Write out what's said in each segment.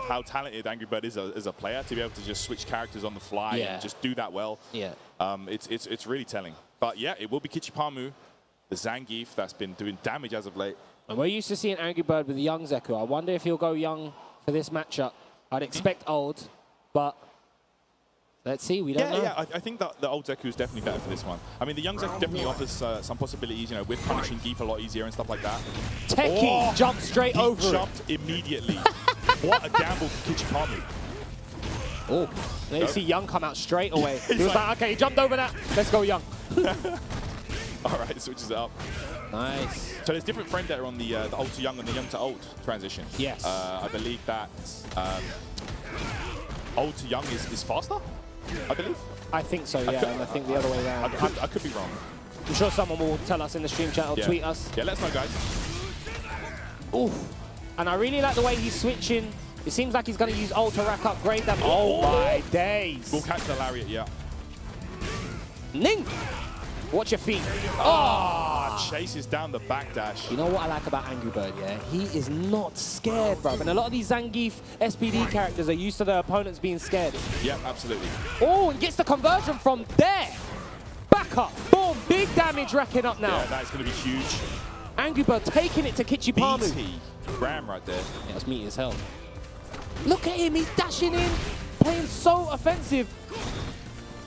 how talented AngryBird is as a player to be able to just switch characters on the fly and just do that well. Yeah. It's really telling. But yeah, it will be Kichipamu, the Zangief that's been doing damage as of late. And we're used to seeing AngryBird with young Zeku. I wonder if he'll go young for this matchup. I'd expect old, but let's see. We don't know. Yeah, I think that the old Zeku is definitely better for this one. I mean, the young Zeku definitely offers some possibilities, you know, with punishing Geef a lot easier and stuff like that. Techie jumped straight over it. Jumped immediately. What a gamble for Kichipamu. Oh, then you see Young come out straight away. He was like, okay, he jumped over that. Let's go Young. All right, switches it up. Nice. So there's different frame data on the old to young and the young to old transition. Yes. I believe that old to young is faster, I believe. I think so, yeah, and I think the other way around. I could be wrong. I'm sure someone will tell us in the stream chat or tweet us. Yeah, let us know, guys. Oof. And I really like the way he's switching. It seems like he's going to use ult to rack up grade damage. Oh my days. We'll catch the lariat, yeah. Ning! Watch your feet. Chases down the backdash. You know what I like about AngryBird, yeah? He is not scared, bro. And a lot of these Zangief SPD characters are used to their opponents being scared. Yeah, absolutely. Oh, and gets the conversion from there. Back up. Boom. Big damage racking up now. Yeah, that is going to be huge. AngryBird taking it to Kichipamu. BT Ram right there. Yeah, that's meaty as hell. Look at him. He's dashing in, playing so offensive.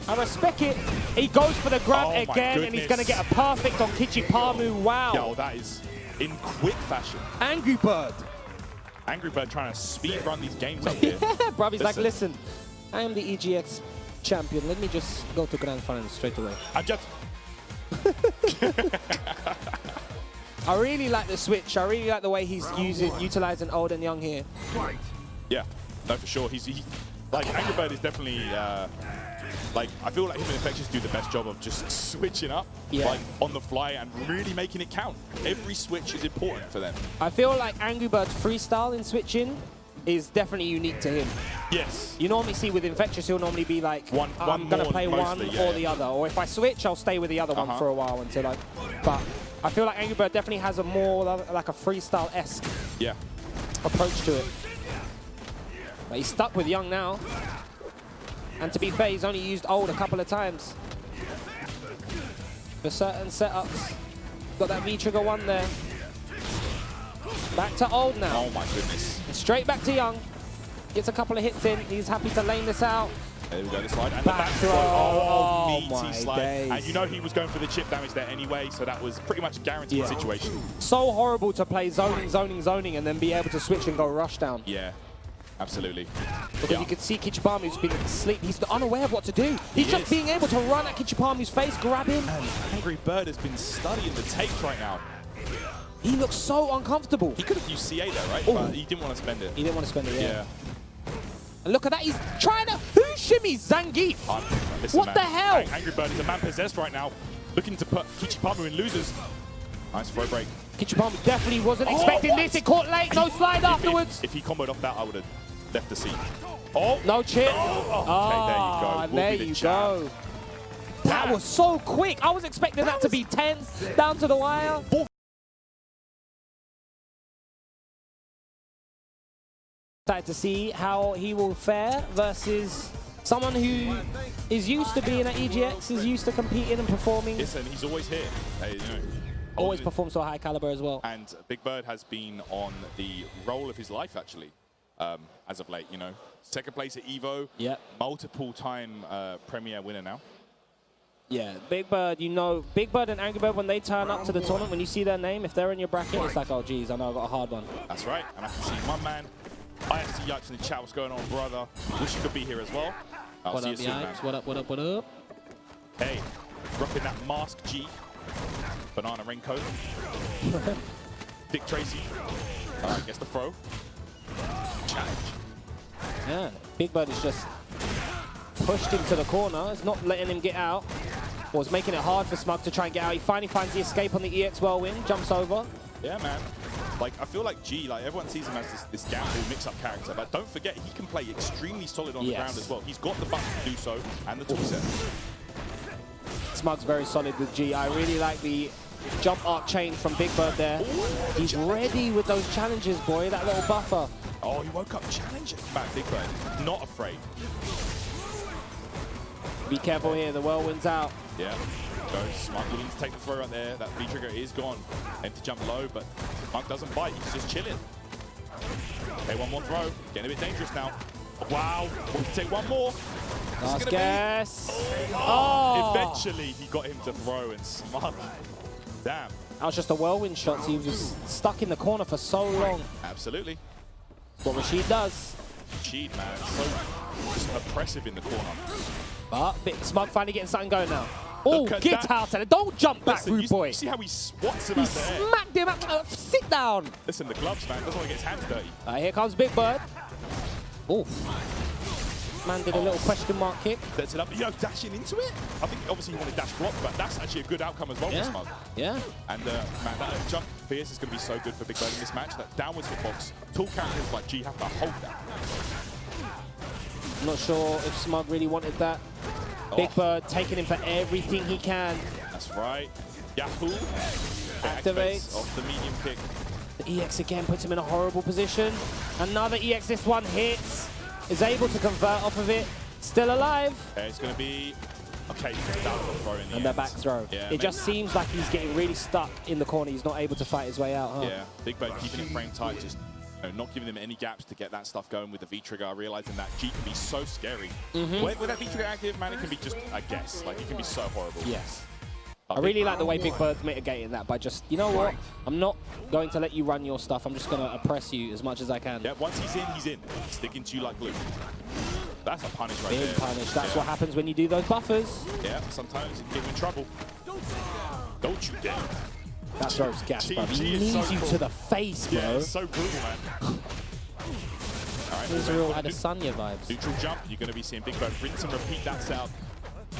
I respect it. He goes for the grab again, and he's going to get a perfect on Kichipamu. Wow. Yo, that is in quick fashion. AngryBird. AngryBird trying to speed run these games up here. Yeah, bruv, he's like, listen, I am the EGX champion. Let me just go to Grand Finals straight away. I'm just... I really like the switch. I really like the way he's utilizing old and young here. Yeah, no, for sure. Like, AngryBird is definitely... like, I feel like him and Infexious do the best job of just switching up, like, on the fly and really making it count. Every switch is important for them. I feel like AngryBird's freestyle in switching is definitely unique to him. Yes. You normally see with Infexious, he'll normally be like, I'm going to play one or the other. Or if I switch, I'll stay with the other one for a while until like... But I feel like AngryBird definitely has a more like a freestyle-esque approach to it. But he's stuck with Young now. And to be fair, he's only used old a couple of times. For certain setups. Got that V-trigger one there. Back to old now. Oh my goodness. And straight back to Young. Gets a couple of hits in. He's happy to lane this out. There we go, the slide. And back the back throw. my slide. days. And you know he was going for the chip damage there anyway, so that was pretty much a guaranteed situation. So horrible to play zoning, and then be able to switch and go rush down. Yeah. Absolutely. Because you can see Kichipamu's been asleep. He's unaware of what to do. He's just being able to run at Kichipamu's face, grab him. And AngryBird has been studying the tapes right now. He looks so uncomfortable. He could have used CA there, right? But he didn't want to spend it. He didn't want to spend it, yeah. And look at that. He's trying to... Who shimmies Zangief? Listen, what the hell? AngryBird is a man possessed right now, looking to put Kichipamu in losers. Nice throw break. Kichipamu definitely wasn't expecting this. It caught late. No slide afterwards. If he comboed off that, I would have left the seat. Oh! No chip. Okay, there you go. That was so quick. I was expecting that to be tense, down to the wire. Excited to see how he will fare versus someone who is used to being at EGX, is used to competing and performing. Listen, he's always here. You know, always performs so high caliber as well. And Big Bird has been on the role of his life, actually, as of late. You know, second place at Evo, multiple-time Premier winner now. Yeah, Big Bird, you know, Big Bird and AngryBird, when they turn up to the tournament, when you see their name, if they're in your bracket, it's like, oh, geez, I know I got a hard one. That's right. And I can see my man, ISC Yikes in the chat. What's going on, brother? Wish you could be here as well. I'll see you soon, man. What up, what up, what up? Hey, rocking that mask G. Banana raincoat. Dick Tracy. All right, gets the throw. Challenge. Yeah, Big Bird is just pushed him to the corner. It's not letting him get out. Or it's making it hard for Smug to try and get out. He finally finds the escape on the EX whirlwind, jumps over. Yeah, man. Like, I feel like G, like, everyone sees him as this gamble mix-up character, but don't forget, he can play extremely solid on the ground as well. He's got the buttons to do so, and the toolset. Smug's very solid with G. I really like the jump arc change from Big Bird there. He's ready with those challenges, boy, that little buffer. Oh, he woke up challenging. Man, Big Bird, not afraid. Be careful here, the whirlwind's out. Yeah, goes Smug willing to take the throw right there. That V trigger is gone. Aim to jump low, but Smug doesn't bite, he's just chilling. Okay, one more throw. Getting a bit dangerous now. Wow, we can take one more. Last guess. Oh! Eventually, he got him to throw and Smug. Damn. That was just a whirlwind shot, so he was stuck in the corner for so long. Absolutely. What Rashid does. Rashid, man, so just oppressive in the corner. But Smug finally getting something going now. Oh, get out of there. Don't jump back, rude boy. You see how he swats him He out there? smacked him up. Sit down. Listen, the gloves, man. Doesn't want to get his hands dirty. Here comes Big Bird. Oh. Man did a little question mark kick. Sets it up. You know, dashing into it. I think obviously he wanted dash block, but that's actually a good outcome as well for Smug. Yeah. And man, that jump fierce is going to be so good for Big Bird in this match. That downwards hitbox. Tall characters like G have to hold that. Not sure if Smug really wanted that. Big Bird taking him for everything he can. That's right. Yahoo Activates off the medium kick. The EX again puts him in a horrible position. Another EX, this one hits. Is able to convert off of it. Still alive. Okay, it's going to be... Okay, that was a throw in the And the back throw. Yeah, it just seems like he's getting really stuck in the corner. He's not able to fight his way out, huh? Yeah, Big Bird keeping it frame tight, just not giving them any gaps to get that stuff going with the V-trigger, realizing that G can be so scary. With that V-trigger active, man, it can be just a guess. Like, it can be so horrible. Yes. I really like the way Big Bird's mitigating that by just, you know what? I'm not going to let you run your stuff. I'm just going to oppress you as much as I can. Yeah, once he's in, he's in. Sticking to you like glue. That's a punish right there. Big punish. That's what happens when you do those buffers. Yeah, sometimes it can get you in trouble. Don't you dare. That throw's gas, bro. He knees so you to the face, bro. Yeah, it's so brutal, man. All right, This is real Adesanya vibes. Neutral jump. You're going to be seeing Big Bird rinse and repeat that sound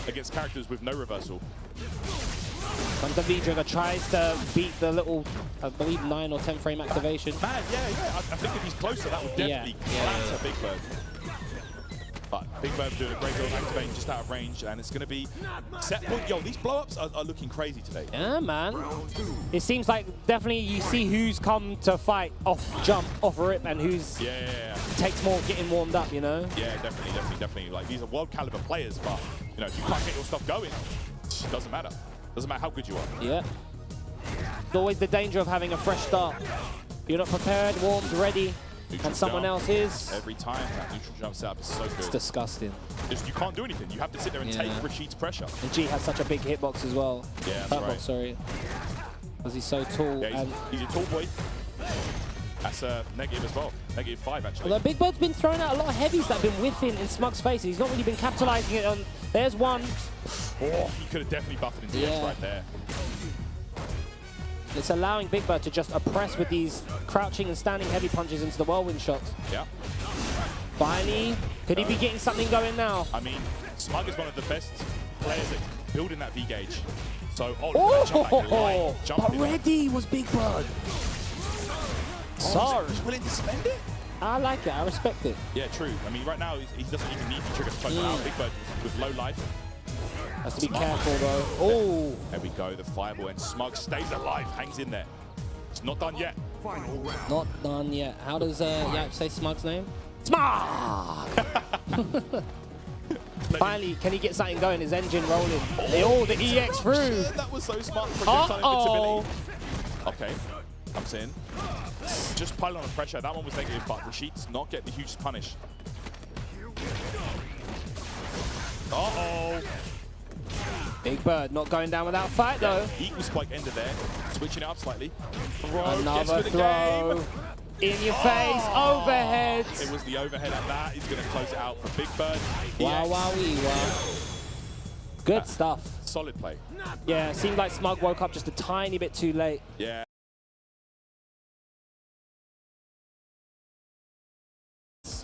against characters with no reversal. Comes the V-trigger, tries to beat the little, I believe, 9 or 10 frame activation. Man, yeah. I think if he's closer, that would definitely clatter Big Bird. But Big Bird doing a great job of activating just out of range, and it's going to be set point. Yo, these blow-ups are looking crazy today. Yeah, man. It seems like definitely you see who's come to fight off jump, off rip, and who's takes more getting warmed up, you know? Yeah, definitely. Like, these are world caliber players, but, you know, if you can't get your stuff going, it doesn't matter. Doesn't matter how good you are. Yeah. There's always the danger of having a fresh start. You're not prepared, warmed, ready. Neutral and someone else is. Every time that neutral jump setup is so good. It's disgusting. Just you can't do anything. You have to sit there and take Rashid's pressure. And G has such a big hitbox as well. Yeah, that's right. Sorry. Because he's so tall. Yeah, he's a tall boy. That's a negative as well. -5, actually. Although Big Bird's been throwing out a lot of heavies that have been whiffing in Smug's face. He's not really been capitalizing it on. There's one. Oh, he could have definitely buffed into DX right there. It's allowing Big Bird to just oppress with these crouching and standing heavy punches into the whirlwind shots. Yeah. Finally, could he be getting something going now? I mean, Smug is one of the best players at building that V gauge. So, but ready was Big Bird. He's willing to spend it? I like it. I respect it. Yeah, true. I mean, right now, he doesn't even need the trigger to close it out. Big Bird with low life. Has to be careful, though. Oh! There we go. The fireball, and Smug stays alive, hangs in there. It's not done yet. Not done yet. How does Yap say Smug's name? Smug! Finally, can he get something going? His engine rolling. The EX through. That was so smart projectile invincibility. Okay, I'm saying. Just pile on the pressure. That one was negative, but Rashid does not get the hugest punish. Uh-oh. Big Bird not going down without fight, though. Equal spike ended there. Switching it up slightly. Another throw. In your face. Overhead. It was the overhead at that. He's going to close it out for Big Bird. Wow. Good stuff. Solid play. Yeah, it seemed like Smug woke up just a tiny bit too late. Yeah.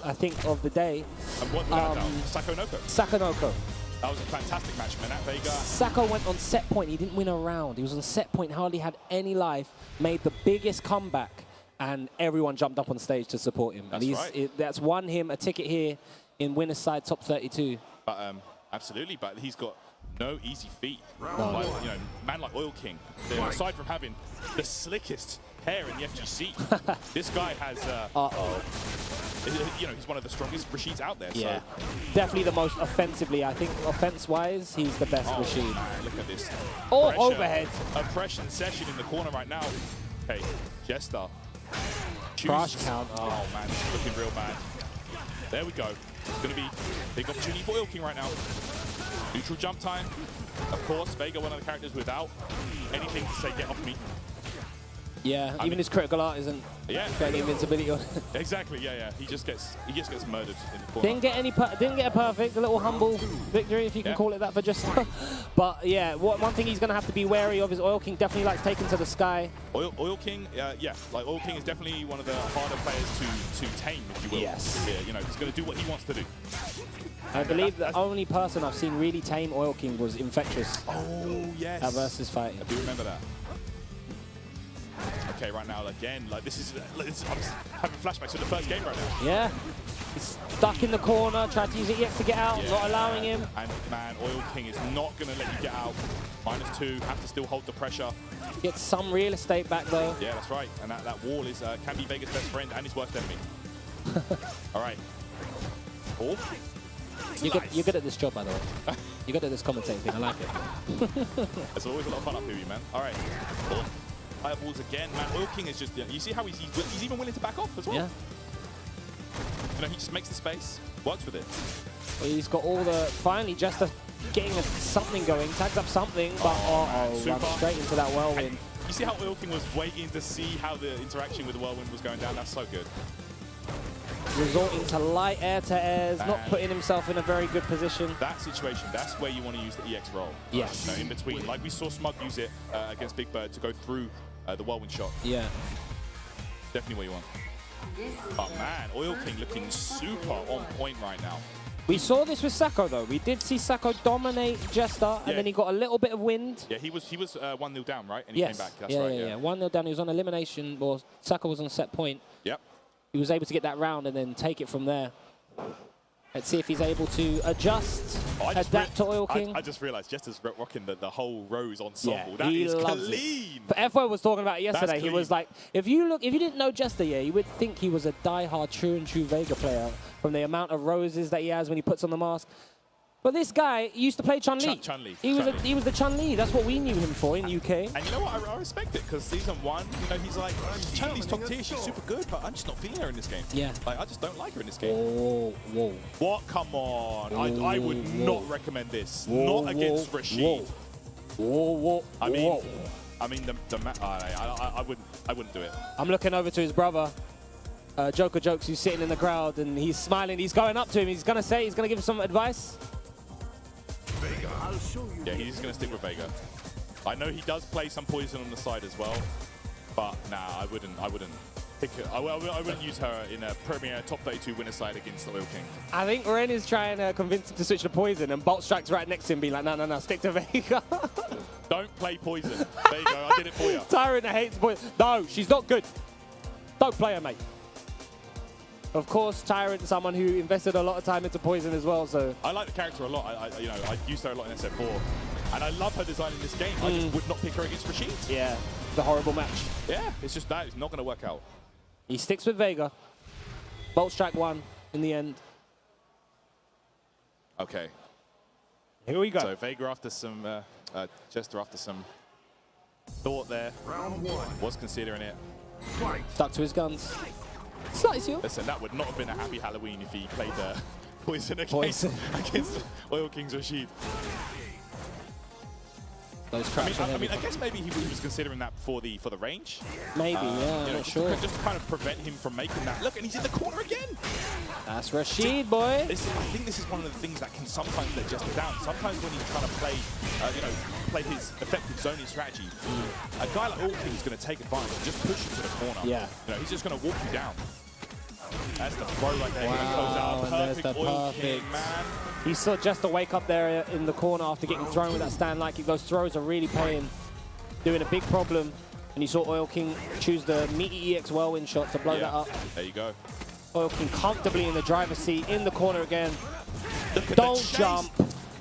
I think of the day. And what Sakonoko. Sakonoko. That was a fantastic match, man. That Vega. Sako went on set point. He didn't win a round. He was on set point, hardly had any life, made the biggest comeback, and everyone jumped up on stage to support him. That's right. That's won him a ticket here in winner's side top 32. But absolutely, but he's got no easy feat. No. Like, you know, man like Oil King, aside from having the slickest hair in the FGC. This guy has, you know, he's one of the strongest Rashids out there. Yeah, so. definitely the most offensively. I think offense-wise, he's the best Rashid. Man, look at this. Oh, Pressure, overhead. Oppression session in the corner right now. Okay, Jester. Crash count. Oh man, this is looking real bad. There we go. It's going to be a big opportunity for Oil King right now. Neutral jump time. Of course, Vega, one of the characters without anything to say, get off me. Yeah, even his critical art isn't getting invincibility on it. Exactly, yeah. He just gets murdered in the corner. Didn't get a perfect, a little humble victory, if you can call it that for Jester. But yeah, one thing he's going to have to be wary of is Oil King definitely likes taking to the sky. Oil King, like Oil King is definitely one of the harder players to tame, if you will. Yes. Yeah, you know, he's going to do what he wants to do. I believe the only person I've seen really tame Oil King was Infexious. Oh, yes. At versus fighting. I do remember that. Okay, right now, again, like this is, I'm having flashbacks to the first game right now. Yeah. He's stuck in the corner, tried to use EX to get out, not allowing him. And man, Oil King is not going to let you get out. -2, have to still hold the pressure. Gets some real estate back though. Yeah, that's right. And that wall is can be Vega's best friend and his worst enemy. All right. Oh. You're good at this job, by the way. You're good at this commentating thing. I like it. There's always a lot of fun up here, man. All right. Oh. Fireballs again, man. Oil King is just, you see how he's even willing to back off as well. Yeah. You know, he just makes the space, works with it. Well, he's got all the, finally Jester getting something going, tags up something, but runs straight into that whirlwind. And you see how Oil King was waiting to see how the interaction with the whirlwind was going down? That's so good. Resorting to light air-to-airs, not putting himself in a very good position. That situation, that's where you want to use the EX roll. Yes. You know, in between. Like we saw Smug use it against Big Bird to go through the whirlwind shot. Yeah. Definitely what you want. But man, Oil King looking super on point right now. We saw this with Sako though. We did see Sako dominate Jester, and then he got a little bit of wind. Yeah, he was 1-0 down, right? And he came back. That's right. Yeah. 1-0 down. He was on elimination, or Sako was on set point. Yep. He was able to get that round and then take it from there. Let's see if he's able to adjust, adapt to Oil King. I just realized Jester's rocking the whole Rose ensemble. Yeah, that is loves clean. But F1 was talking about it yesterday. He was like, if you didn't know Jester, you would think he was a die-hard true Vega player from the amount of roses that he has when he puts on the mask. But this guy used to play Chun-Li. He was the Chun-Li. That's what we knew him for in UK. And you know what? I respect it because season 1, you know, he's like, Chun-Li's top tier. She's super good, but I'm just not feeling her in this game. Yeah. Like, I just don't like her in this game. Oh, whoa. What? Come on. I would not recommend this. Whoa, not against Rashid. Whoa. I mean, I wouldn't do it. I'm looking over to his brother. Joker Jokes, who's sitting in the crowd, and he's smiling. He's going up to him. He's going to give him some advice. Vega, I'll show you. Yeah, he's going to stick with Vega. I know he does play some poison on the side as well, but nah, I wouldn't pick her. I wouldn't use her in a Premier top 32 winner side against the Oil King. I think Ren is trying to convince him to switch to poison, and Bolt Strike's right next to him, being like, no, stick to Vega. Don't play poison. There you go. I did it for you. Tyrant hates poison. No, she's not good. Don't play her, mate. Of course, Tyrant, someone who invested a lot of time into poison as well, so... I like the character a lot. I used her a lot in SF4. And I love her design in this game. I just would not pick her against Rashid. Yeah, the horrible match. Yeah, it's just that. It's not going to work out. He sticks with Vega. Bolt Strike won in the end. Okay. Here we go. So Vega after some... Jester after some thought there. Round 1. Was considering it. Fight. Stuck to his guns. Slice you. Listen, that would not have been a happy Halloween if he played poison against Oil King's Rashid. I guess maybe he was considering that for the range. Maybe, yeah, I'm not sure. Just to kind of prevent him from making that. Look, and he's in the corner again. That's Rashid, boy. I think this is one of the things that can sometimes let Jester down. Sometimes when he's trying to play, play his effective zoning strategy, a guy like Oil King is going to take advantage and just push you to the corner. Yeah. He's just going to walk you down. That's the throw right there. Wow, He goes out. Perfect Oil King, man. He saw Jester wake up there in the corner after getting thrown with that stand. Like, those throws are really paying, doing a big problem. And you saw Oil King choose the meaty EX whirlwind shot to blow that up. There you go. Oil King comfortably in the driver's seat, in the corner again. Don't jump.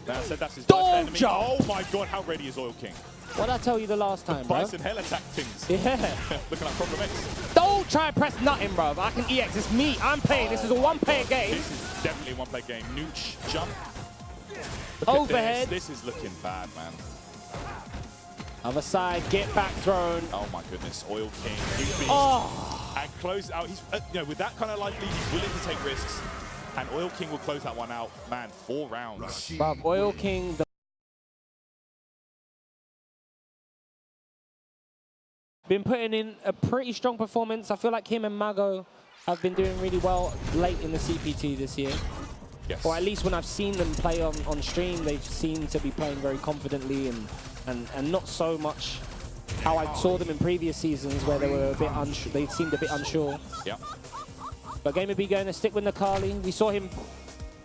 I said that's his Don't jump. Oh my God, how ready is Oil King? What did I tell you the last time, bro? Bison hell attack things. Yeah. Looking like Problem X. Don't try and press nothing, bro. I can EX. It's me. I'm playing. This is a one-player game. This is definitely a one-player game. Nooch, jump. Overhead. This is looking bad, man. Other side, get back thrown. Oh my goodness, Oil King, New Beast, and close out. He's, you know, with that kind of life lead, he's willing to take risks, and Oil King will close that one out. Man, 4 rounds. Rashid. Bruv, Oil King. Been putting in a pretty strong performance. I feel like him and Mago have been doing really well late in the CPT this year. Yes. Or at least when I've seen them play on stream, they've seemed to be playing very confidently and not so much how I saw them in previous seasons where they were a bit unsure. They seemed a bit unsure. Yeah. But GamerBee going to stick with Necalli. We saw him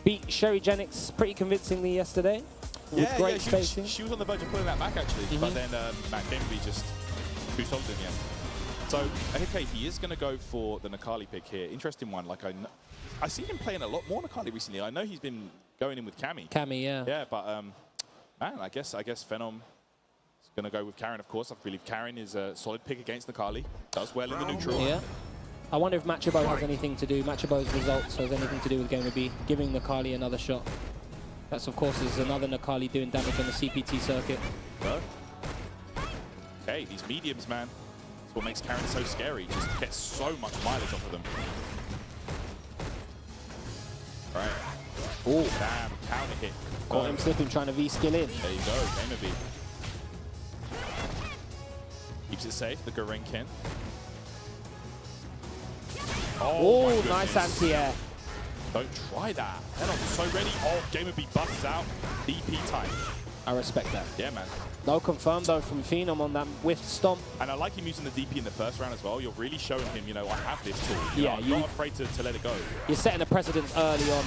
beat Sherry Genix pretty convincingly yesterday. With great spacing. She was on the verge of pulling that back actually, but then GamerBee just too solid in the end. So, okay, he is going to go for the Necalli pick here. Interesting one. Like I see him playing a lot more Necalli recently. I know he's been going in with Cammy. Cammy, yeah. Yeah, but man, I guess Phenom is going to go with Karin, of course. I believe Karin is a solid pick against Necalli. Does well in the neutral. Yeah. I wonder if Machabo has anything to do. Machabo's results has anything to do with GamerBee giving Necalli another shot. That's of course is another Necalli doing damage on the CPT circuit. Bro. Okay, these mediums, man. That's what makes Karin so scary. Just gets so much mileage off of them. All right. Oh, damn. Counter hit. Caught him slipping, trying to V-skill in. There you go, GamerBee. Keeps it safe, the Gorenkin. Oh, nice anti-air. Don't try that. Phenom so ready. Oh, GamerBee busts out. DP time. I respect that. Yeah, man. No confirm though from Phenom on that whiff stomp. And I like him using the DP in the first round as well. You're really showing him, you know, I have this tool. Yeah, I'm not afraid to let it go. You're setting a precedent early on.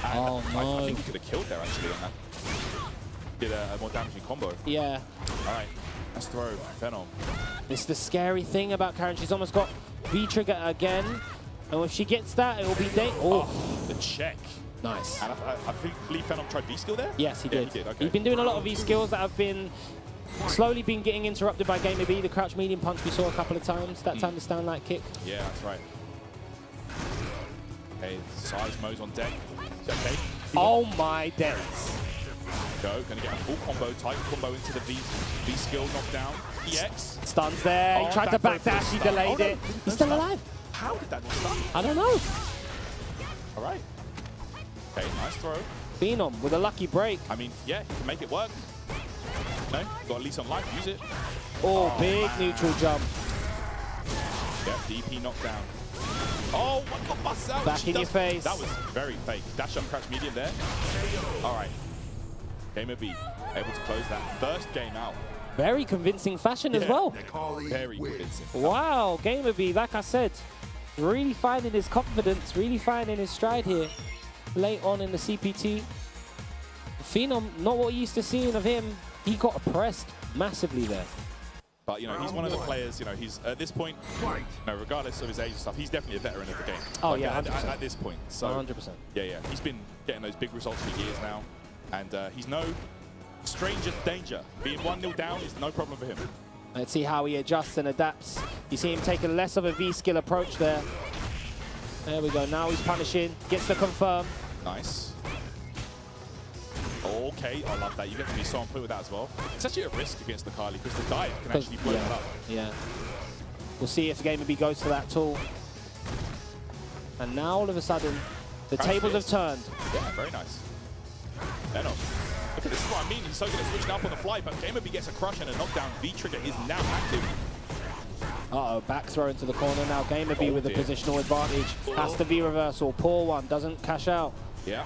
And oh, no. I think he could have killed there, actually, on that. Did a more damaging combo. Yeah. All right, let's throw Phenom. This is the scary thing about Karin. She's almost got V-trigger again. And if she gets that, it will be oh, the check. Nice. And I believe Phenom tried V-skill there? Yes, he did. He did, okay. He's been doing a lot of V-skills that have been slowly been getting interrupted by GamerBee. The crouch medium punch we saw a couple of times. That time the stand light kick. Yeah, that's right. Okay, size Mo's on deck. Okay. Oh my days. Go, gonna get a full combo, tight combo into the V-skill knockdown. EX. Stuns there. Oh, he tried to backdash, he delayed it. He's still alive. How did that not stun? I don't know. All right. Okay, nice throw. Phenom with a lucky break. I mean, yeah, he can make it work. No, got at least on life, use it. Oh, big man. Neutral jump. Yeah, DP knockdown. Oh, one got bust out. Back in your face. That was very fake. Dash up, crouch medium there. All right. GamerBee able to close that first game out. Very convincing fashion as well. Very convincing. Wow, GamerBee, like I said, really finding his confidence, really finding his stride here. Late on in the CPT. Phenom, not what you used to seeing of him. He got oppressed massively there. But, you know, he's one of the players, you know, he's at this point, you know, regardless of his age and stuff, he's definitely a veteran of the game. Oh, like, yeah, at this point. So, 100%. Yeah. He's been getting those big results for years now. And he's no stranger to danger. Being 1-0 down is no problem for him. Let's see how he adjusts and adapts. You see him taking less of a V-skill approach there. There we go. Now he's punishing. Gets the confirm. Nice. Okay, I love that. You get to be so on point with that as well. It's actually a risk against Necalli because the dive can actually blow that up. Yeah. We'll see if GamerBee goes for that tool. And now all of a sudden, the tables have turned. Yeah, very nice. Phenom. Look at this, is what I mean. He's so good at switching up on the fly, but GamerBee gets a crush and a knockdown. V-trigger is now active. Uh-oh, back throw into the corner now. GamerBee with the positional advantage. Has the V-reversal. Poor one, doesn't cash out. Yeah.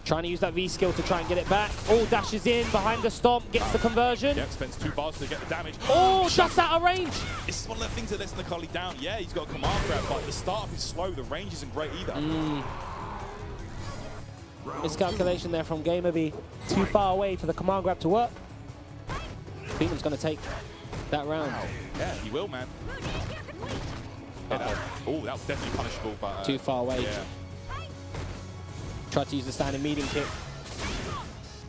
Trying to use that V-skill to try and get it back. Oh, dashes in behind the stomp, gets the conversion. Yep, spends 2 bars to get the damage. Oh, just out of range. This is one of the things that lets Necalli down. Yeah, he's got a command grab, but the startup is slow. The range isn't great either. Miscalculation there from GamerBee. Too far away for the command grab to work. Phenom's going to take that round. Wow. Yeah, he will, man. Yeah, oh, that was definitely punishable, but... Too far away. Yeah. Tried to use the standing medium kick.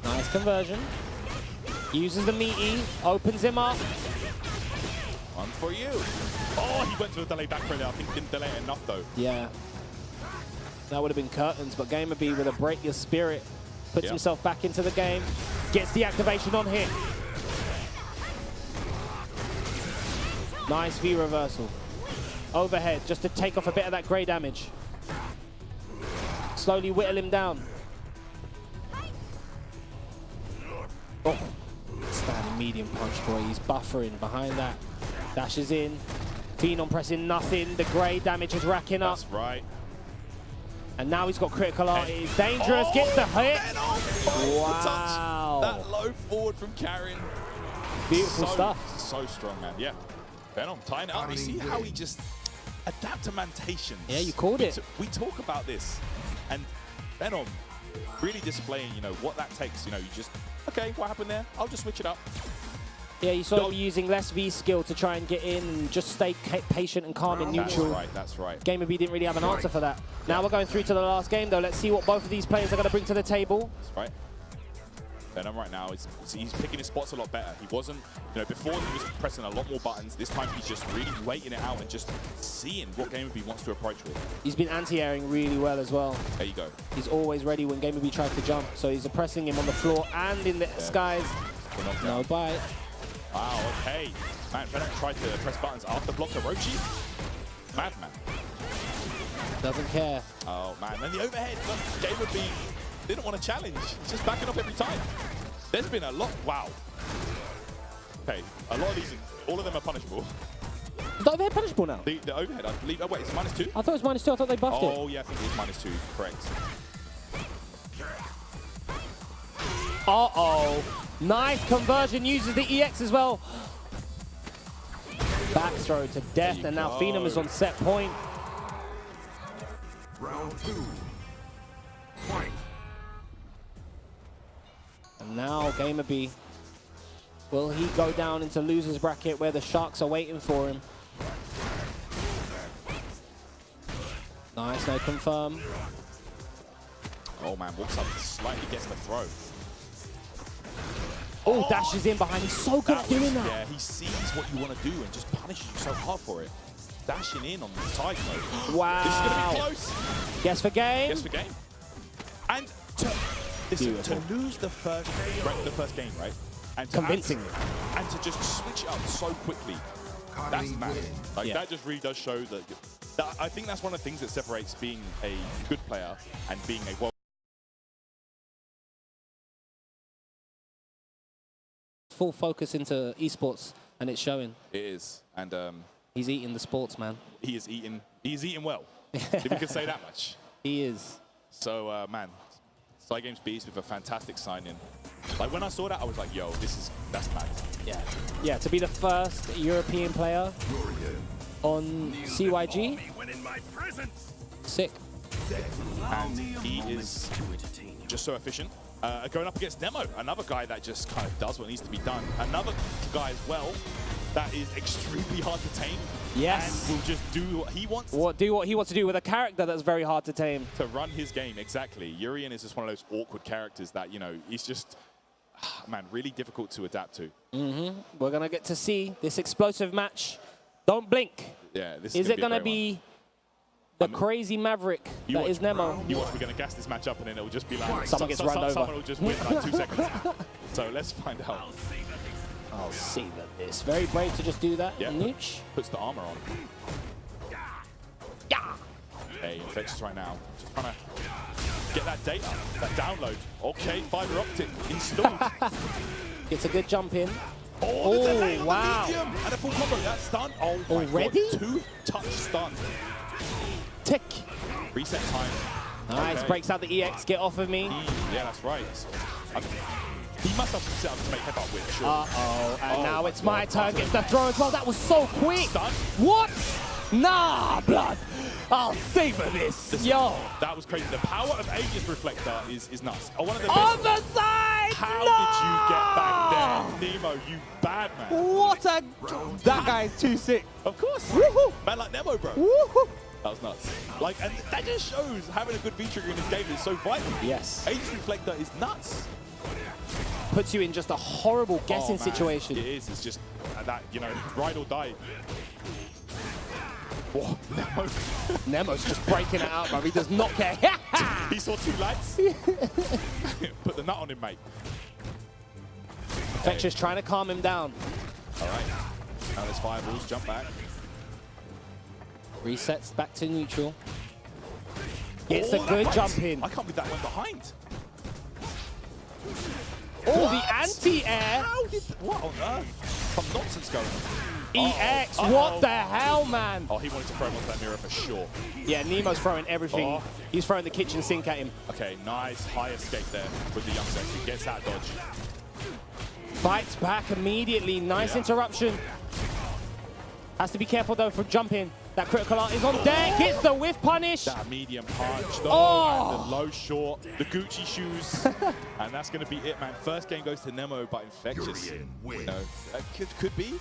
Nice conversion. Uses the meaty, opens him up. One for you. Oh, he went to a delay back throw there. I think he didn't delay it enough though. Yeah. That would have been curtains, but GamerBee with a break your spirit puts himself back into the game, gets the activation on hit. Nice V reversal. Overhead, just to take off a bit of that grey damage. Slowly whittle him down. Oh, standing medium punch, boy. He's buffering behind that. Dashes in. Phenom pressing nothing. The grey damage is racking up. That's right. And now he's got critical art. It's dangerous. Gets the hit. Wow. That low forward from Karin. Beautiful stuff. So strong, man. Yeah. Phenom tying it up. You see how he just adaptamentations. Yeah, you called it. We talk about this, and Phenom really displaying, you know, what that takes. You know, you just, okay, what happened there? I'll just switch it up. Yeah, you saw him using less V skill to try and get in and just stay patient and calm and neutral. That's right, that's right. GamerBee didn't really have an answer for that. Now we're going through to the last game, though. Let's see what both of these players are going to bring to the table. That's right. Phenom right now, he's picking his spots a lot better. He wasn't, you know, before he was pressing a lot more buttons. This time he's just really waiting it out and just seeing what GamerBee wants to approach with. He's been anti-airing really well as well. There you go. He's always ready when GamerBee tries to jump. So he's oppressing him on the floor and in the skies. No bite. Wow, okay. Man, Phenom tried to press buttons after block to Roshi. Madman. Doesn't care. Oh, man. And the overhead, look, GamerBee didn't want to challenge. He's just backing up every time. There's been a lot. Wow. Okay, a lot of these, all of them are punishable. Is the overhead punishable now? The overhead, I believe. Oh, wait, it's -2? I thought it was -2. I thought they buffed it. Oh, yeah, I think it is -2. Correct. Uh-oh. Nice conversion. Uses the EX as well. Back throw to death, and now Phenom is on set point. Round 2. Fight. And now GamerBee. Will he go down into loser's bracket where the Sharks are waiting for him? Nice, no confirm. Oh, man, walks up, slightly gets the throw. Oh, dashes in behind. He's so good at doing that. Yeah, he sees what you want to do and just punishes you so hard for it. Dashing in on the side mode. Wow. This is going to be close. Guess for game. Guess for game. And to lose the first game, right? And to convincingly. And to just switch it up so quickly. That's mad. Like, that just really does show that I think that's one of the things that separates being a good player and being a full focus into esports, and it's showing. It is, and he's eating the sports, man. He is eating. He's eating well, if you could say that much. He is. So, man, GamerBee with a fantastic sign-in. Like, when I saw that, I was like, yo, that's mad. Yeah. Yeah, to be the first European player on CYG. Sick. And he is just so efficient. Going up against Nemo, another guy that just kind of does what needs to be done. Another guy as well that is extremely hard to tame. Yes. And will just do what he wants. Do what he wants to do with a character that's very hard to tame. To run his game, exactly. Urien is just one of those awkward characters that, you know, he's just, man, really difficult to adapt to. We're going to get to see this explosive match. Don't blink. Yeah, this is it going to be the crazy maverick that is Nemo? You watch, we're going to gas this match up and then it'll just be like, someone gets run over. Someone will just win in like 2 seconds. So let's find out. I'll see that this. Very brave to just do that. Yeah, Nooch. Puts the armor on. Yeah. Hey, Infexious right now. Just trying to get that data, that download. Okay, fiber optic installed. Gets a good jump in. Oh, wow. And a full combo. That stun. Oh, my already? God. 2-touch stun. Tick. Reset time. Nice. Okay. Breaks out the EX. Get off of me. Yeah, that's right. He must have set up to make headbutt with, sure. Uh-oh. And now it's my turn. Gets the throw as well. That was so quick. Stun. What? Nah, blood. I'll savor this. Yo. That was crazy. The power of Aegis Reflector is nuts. Oh, one of the on the side! How did you get back there? Nemo, you bad man. What a... That guy is too sick. Of course. Woohoo. Man like Nemo, bro. Woohoo. That was nuts. Like, and that just shows having a good V-trigger in this game is so vital. Yes. Aegis Reflector is nuts. puts you in just a horrible guessing situation. It is. It's just that, you know, ride or die. Whoa, Nemo. Nemo's just breaking it out, man. He does not care. He saw 2 lights. Put the nut on him, mate. Infexious trying to calm him down. All right. Now there's fireballs. Jump back. Resets back to neutral. Gets a good jump in. I can't believe that went behind. Oh, the anti-air. What on earth? Some nonsense going on. EX, what the hell, man? Oh, he wanted to throw him off that mirror for sure. Yeah, Nemo's throwing everything. Oh. He's throwing the kitchen sink at him. Okay, nice high escape there with the young Zeku. Gets that dodge. Fights back immediately. Nice interruption. Has to be careful, though, for jumping. That critical art is on deck. Hits the whiff punish. That medium punch. Oh. And the low short. The Gucci shoes. And that's going to be it, man. First game goes to Nemo, but Infexious. You know, could be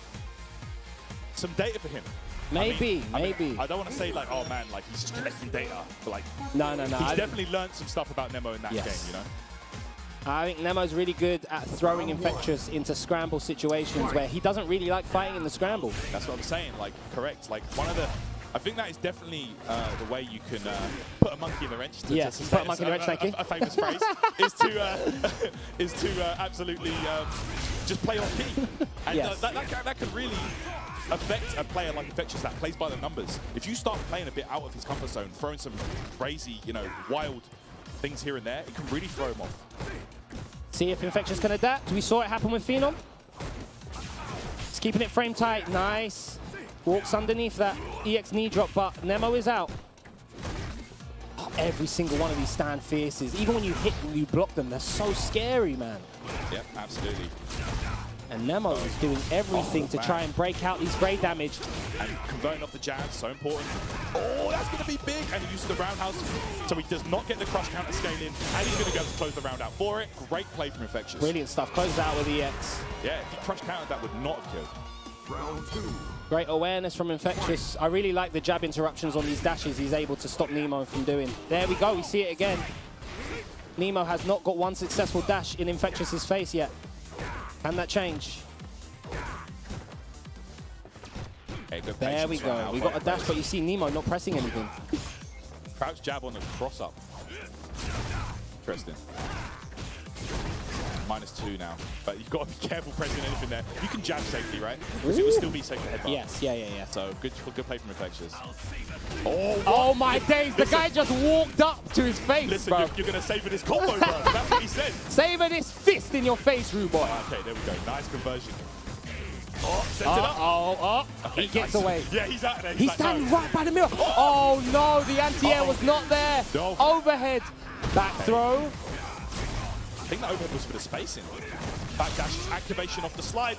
some data for him. Maybe, maybe. I don't want to say like, oh man, like he's just collecting data. But like, no. He's definitely learned some stuff about Nemo in that game, you know? I think Nemo's really good at throwing Infexious into scramble situations where he doesn't really like fighting in the scramble. That's what I'm saying, like, correct. Like, one of the, I think that is definitely the way you can put a monkey in the wrench. Put a monkey in the wrench, thank you. A famous phrase is to absolutely just play off key. And that could really affect a player like Infexious that plays by the numbers. If you start playing a bit out of his comfort zone, throwing some crazy, you know, wild things here and there, it can really throw him off. See if Infexious can adapt. We saw it happen with Phenom. He's keeping it frame tight. Nice. Walks underneath that EX knee drop, but Nemo is out. Oh, every single one of these stand fierces, even when you hit them, you block them, they're so scary, man. Yep, absolutely. And Nemo is doing everything to try and break out these spray damage. And converting off the jab, so important. Oh, that's going to be big. And he uses the roundhouse, so he does not get the crush counter scaling. And he's going to be able to close the round out for it. Great play from Infexious. Brilliant stuff. Closes out with EX. Yeah, if he crush countered, that would not have killed. Round 2. Great awareness from Infexious. I really like the jab interruptions on these dashes he's able to stop Nemo from doing. There we go. We see it again. Nemo has not got one successful dash in Infectious's face yet. Can that change? Okay, good there we go. Right, we got a dash, but you see Nemo not pressing anything. Crouch jab on the cross up. Interesting. -2 now, but you've got to be careful pressing anything there. You can jab safely, right? Because it will still be safe to headbutt. Yes, yeah. So good play from Infexious. Oh my days! The guy just walked up to his face, listen, bro. You're gonna savor this combo, bro. That's what he said. Savor this fist in your face, rude boy. Okay, there we go. Nice conversion. Oh, sets it up. Okay, he gets away. Yeah, he's out there. He's like, standing no. right by the mirror. Oh no, the anti-air was not there. No. Overhead, back throw. I think that overhead was for the spacing. Backdash, activation off the slide.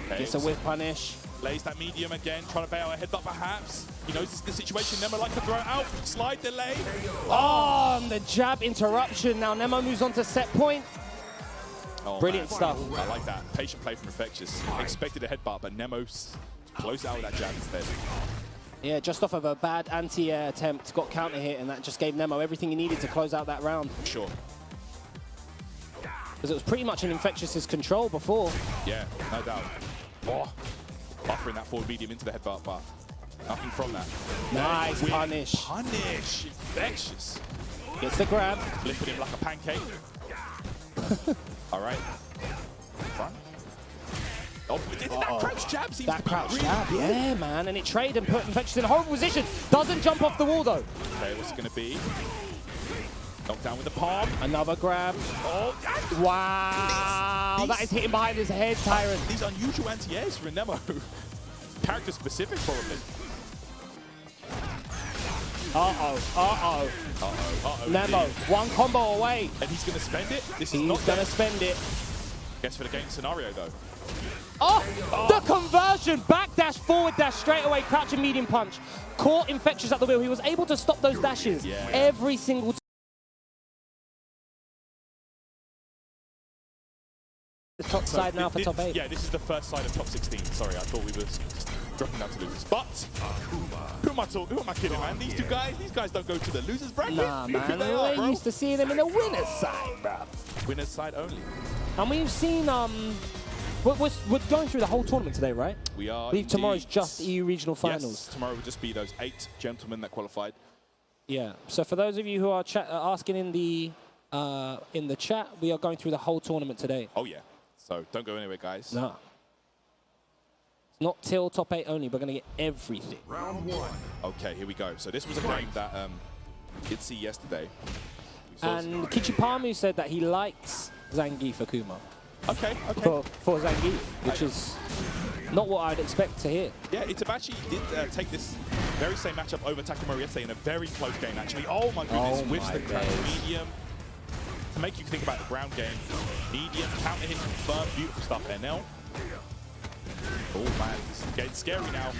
Okay, Gets a whiff punish. Lays that medium again, trying to bail a headbutt perhaps. He knows this is the situation. Nemo likes to throw it out. Slide delay. Oh, and the jab interruption. Now Nemo moves on to set point. Oh, brilliant stuff. I like that. Patient play from Infexious. Expected a headbutt, but Nemo closed out with that jab instead. Yeah, just off of a bad anti-air attempt, got counter hit, and that just gave Nemo everything he needed to close out that round. Sure. Because it was pretty much in Infectious's control before. Yeah, no doubt. Oh, buffering that forward medium into the headbutt, but nothing from that. Nice punish. Punish. Infexious. Gets the grab. Flipping him like a pancake. All right. Front. Oh, that crouch jab seems to be crouch really jab, good. yeah, man. And it traded and put Infectious in a horrible position. Doesn't jump off the wall, though. Okay, what's it going to be? Knocked down with the palm. Another grab. Oh, wow. That is hitting behind his head, Tyrant. These unusual anti-airs for Nemo. Character specific, probably. Nemo, one combo away. And he's going to spend it? He's going to spend it. Guess for the game scenario, though. The conversion. Backdash, forward dash, straight away, crouch and medium punch. Caught Infectious at the wheel. He was able to stop those dashes every single time. The top side now for top 8. Yeah, this is the first side of top 16. Sorry, I thought we were dropping down to losers. But who am I kidding, man? These guys don't go to the losers bracket. Nah, man. They We're used to seeing them in the winner's side, bro. Winner's side only. And we've seen, we're going through the whole tournament today, right? We are. I believe tomorrow's just EU regional finals. Yes, tomorrow will just be those 8 gentlemen that qualified. Yeah. So for those of you who are asking in the chat, we are going through the whole tournament today. Oh yeah. So don't go anywhere, guys. No. It's not till top 8 only. We're going to get everything. Round 1. Okay, here we go. So this was a game that did see yesterday. And Kichipamu said that he likes Zangief Akuma. Okay. For Zangief, which is not what I'd expect to hear. Yeah, Itabashi did take this very same matchup over Takuma yesterday in a very close game, actually. Oh my goodness, whips the crash medium. To make you think about the ground game, medium, counter hit, confirmed, beautiful stuff, NL. Oh man, this is getting scary now.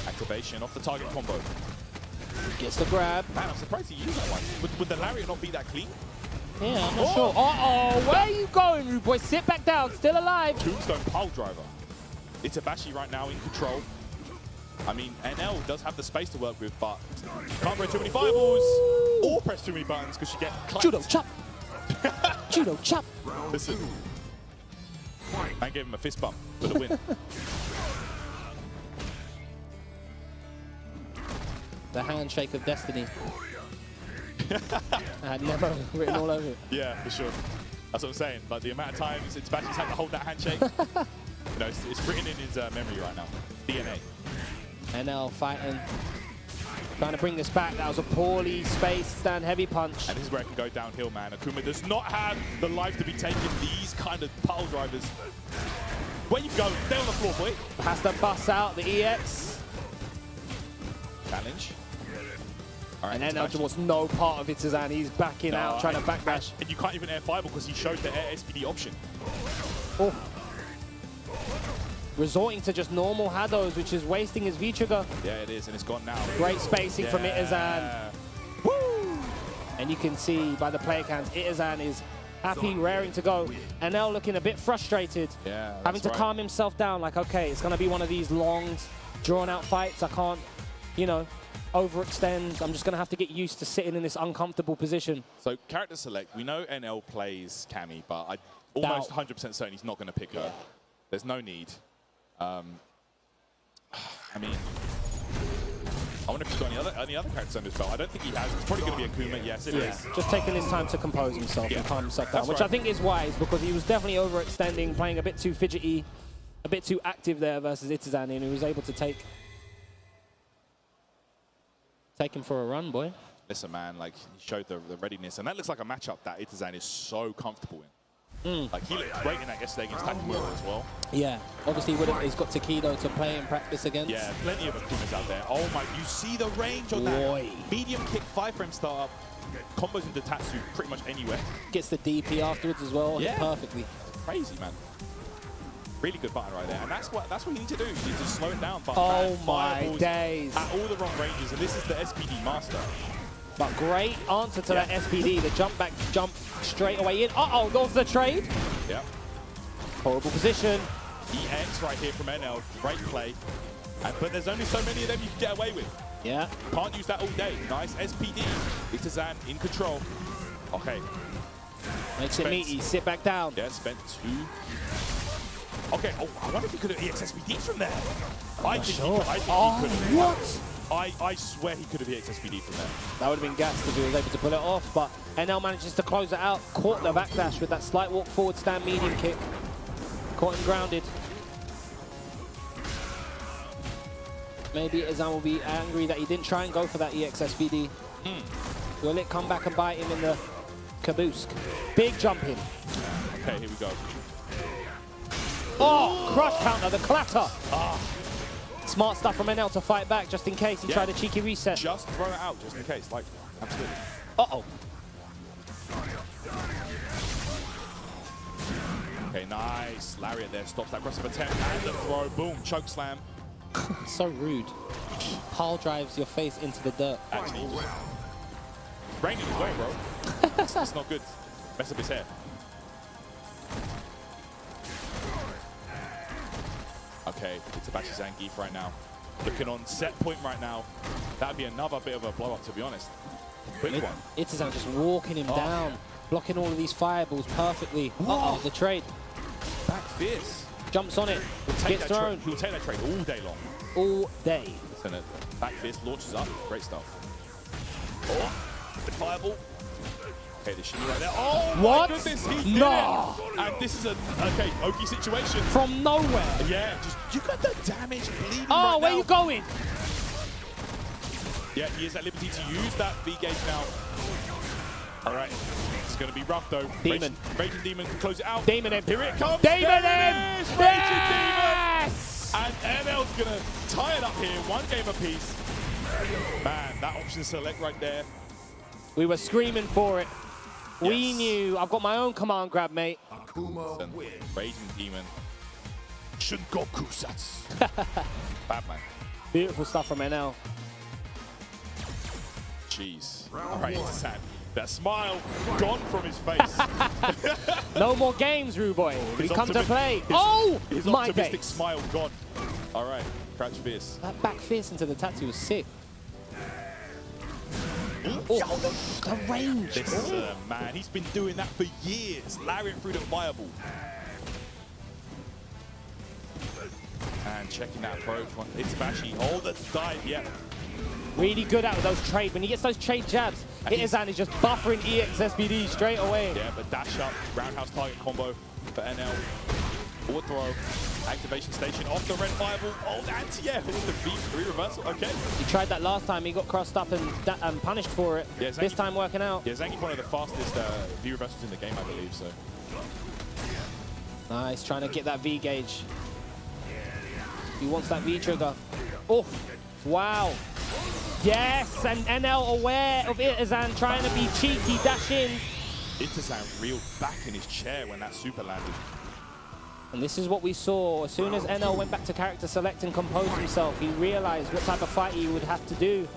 Activation off the target combo. Gets the grab. Man, I'm surprised he used that one. Would the lariat not be that clean? Yeah, I'm not sure. Uh-oh, where are you going, rude boy? Sit back down, still alive. Tombstone pile driver. Itabashi right now in control. I mean, NL does have the space to work with, but can't press too many fireballs or press too many buttons because you get clapped. Judo chop. Judo chop. Listen, I gave him a fist bump for the win. The handshake of destiny. I had Nemo written all over it. Yeah, for sure. That's what I'm saying. Like the amount of times Itabashi's had to hold that handshake, you know, it's written in his memory right now. DNA. NL fighting. Trying to bring this back. That was a poorly spaced stand heavy punch. And this is where it can go downhill, man. Akuma does not have the life to be taking these kind of pile drivers. Where you going? Stay on the floor, boy. Has to bust out the EX. Challenge. All right, and NL was no part of it, Xian. He's backing out, trying to backdash. And you can't even air fireball because he showed the air SPD option. Oh. Resorting to just normal Hados, which is wasting his V-trigger. Yeah, it is, and it's gone now. Great spacing from Itabashi. Woo! And you can see by the player cams, Itabashi is happy, raring to go. NL looking a bit frustrated. Yeah, having to calm himself down, like, okay, it's going to be one of these long, drawn-out fights. I can't, you know, overextend. I'm just going to have to get used to sitting in this uncomfortable position. So, character select. We know NL plays Cammy, but I'm almost 100% certain he's not going to pick her. There's no need. I mean, I wonder if he's got any other characters on his belt. I don't think he has. It's probably going to be Akuma. Yes, it is. Just taking his time to compose himself and calm himself down, which I think is wise because he was definitely overextending, playing a bit too fidgety, a bit too active there versus Itabashi, and he was able to take him for a run, boy. Listen, man, like he showed the readiness, and that looks like a matchup that Itabashi is so comfortable in. Like he looked great in that yesterday against Takuma as well. Yeah, obviously he's got Takedo to play and practice against. Yeah, plenty of Akumas out there. Oh my, you see the range on that. Medium kick, 5-frame startup, combos into Tatsu pretty much anywhere. Gets the DP afterwards as well, hit perfectly. Crazy, man. Really good button right there, and that's what you need to do. You need to slow it down. Oh my days! At all the wrong ranges, and this is the SPD master. But great answer to that SPD, the jump back, jump straight away in. Uh-oh, goes the trade. Yep. Horrible position. EX right here from NL, great play. But there's only so many of them you can get away with. Yeah. Can't use that all day. Nice SPD. Itabashi in control. Okay. Makes it meaty, sit back down. Yeah, spent 2. Okay, oh, I wonder if he could have EX SPD from there. I think he could have. What? I swear he could have EX SPD from there. That would have been gassed if he was able to pull it off, but NL manages to close it out, caught the backdash with that slight walk forward stand medium kick. Caught him grounded. Maybe Xian will be angry that he didn't try and go for that EX SPD. Will it come back and bite him in the caboose? Big jump in. Okay, here we go. Oh, crush counter, the clatter. Smart stuff from NL to fight back just in case he tried a cheeky reset. Just throw it out just in case, like, absolutely. Uh-oh. Okay, nice. Lariat there stops that cross-up attempt and the throw. Boom, choke slam. So rude. Pile drives your face into the dirt. Actually, raining as well, bro. That's not good. Mess up his hair. Okay, Okay, Itabashi Zangief right now. Looking on set point right now. That'd be another bit of a blow up, to be honest. Quick one. Itazan just walking him down, blocking all of these fireballs perfectly. Uh-oh, the trade. Back fierce. Jumps on it, gets thrown. He'll take that trade all day long. All day. Listen, back fierce launches up. Great stuff. Oh, the fireball. Okay, the shimmy right there. Oh what? My goodness, he did it! And this is a Oki situation. From nowhere. Yeah, just you got the damage bleeding Oh, right where now. you going? Yeah, he is at liberty to use that V gauge now. All right, it's going to be rough though. Demon. Raging Demon can close it out. Demon in. Here it comes. Demon there in. it is. Yes! Raging Demon. And NL's going to tie it up here. One game apiece. Man, that option select right there. We were screaming for it. Yes. We knew. I've got my own command grab, mate. Akuma wins. Raging Demon. Shungoku Satsu. Bad man. Beautiful stuff from NL. Jeez. All right, Sam. That smile gone from his face. No more games, Rue Boy. We His come to play. His My optimistic days. smile gone. All right, crouch fierce. That back fist into the tattoo was sick. The range. This is man, he's been doing that for years. Lariat through the fireball. And checking that approach. Itabashi, all the dive, yeah. Really good out of those trade. When he gets those trade jabs, Itazan is just buffering EX SPD straight away. Yeah, but dash up, roundhouse target combo for NL. Forward throw, activation station off the red fireball. Oh, the anti-air with the V3 reversal. Okay. He tried that last time. He got crossed up and punished for it. Yeah, this time working out. Yeah, Zangief one of the fastest V reversals in the game, I believe. So. Nice, trying to get that V gauge. He wants that V trigger. Oh, wow. Yes, and NL aware of Itazan trying to be cheeky, dash in. Itazan reeled back in his chair when that super landed. And this is what we saw. As soon as NL went back to character select and composed himself, he realized what type of fight he would have to do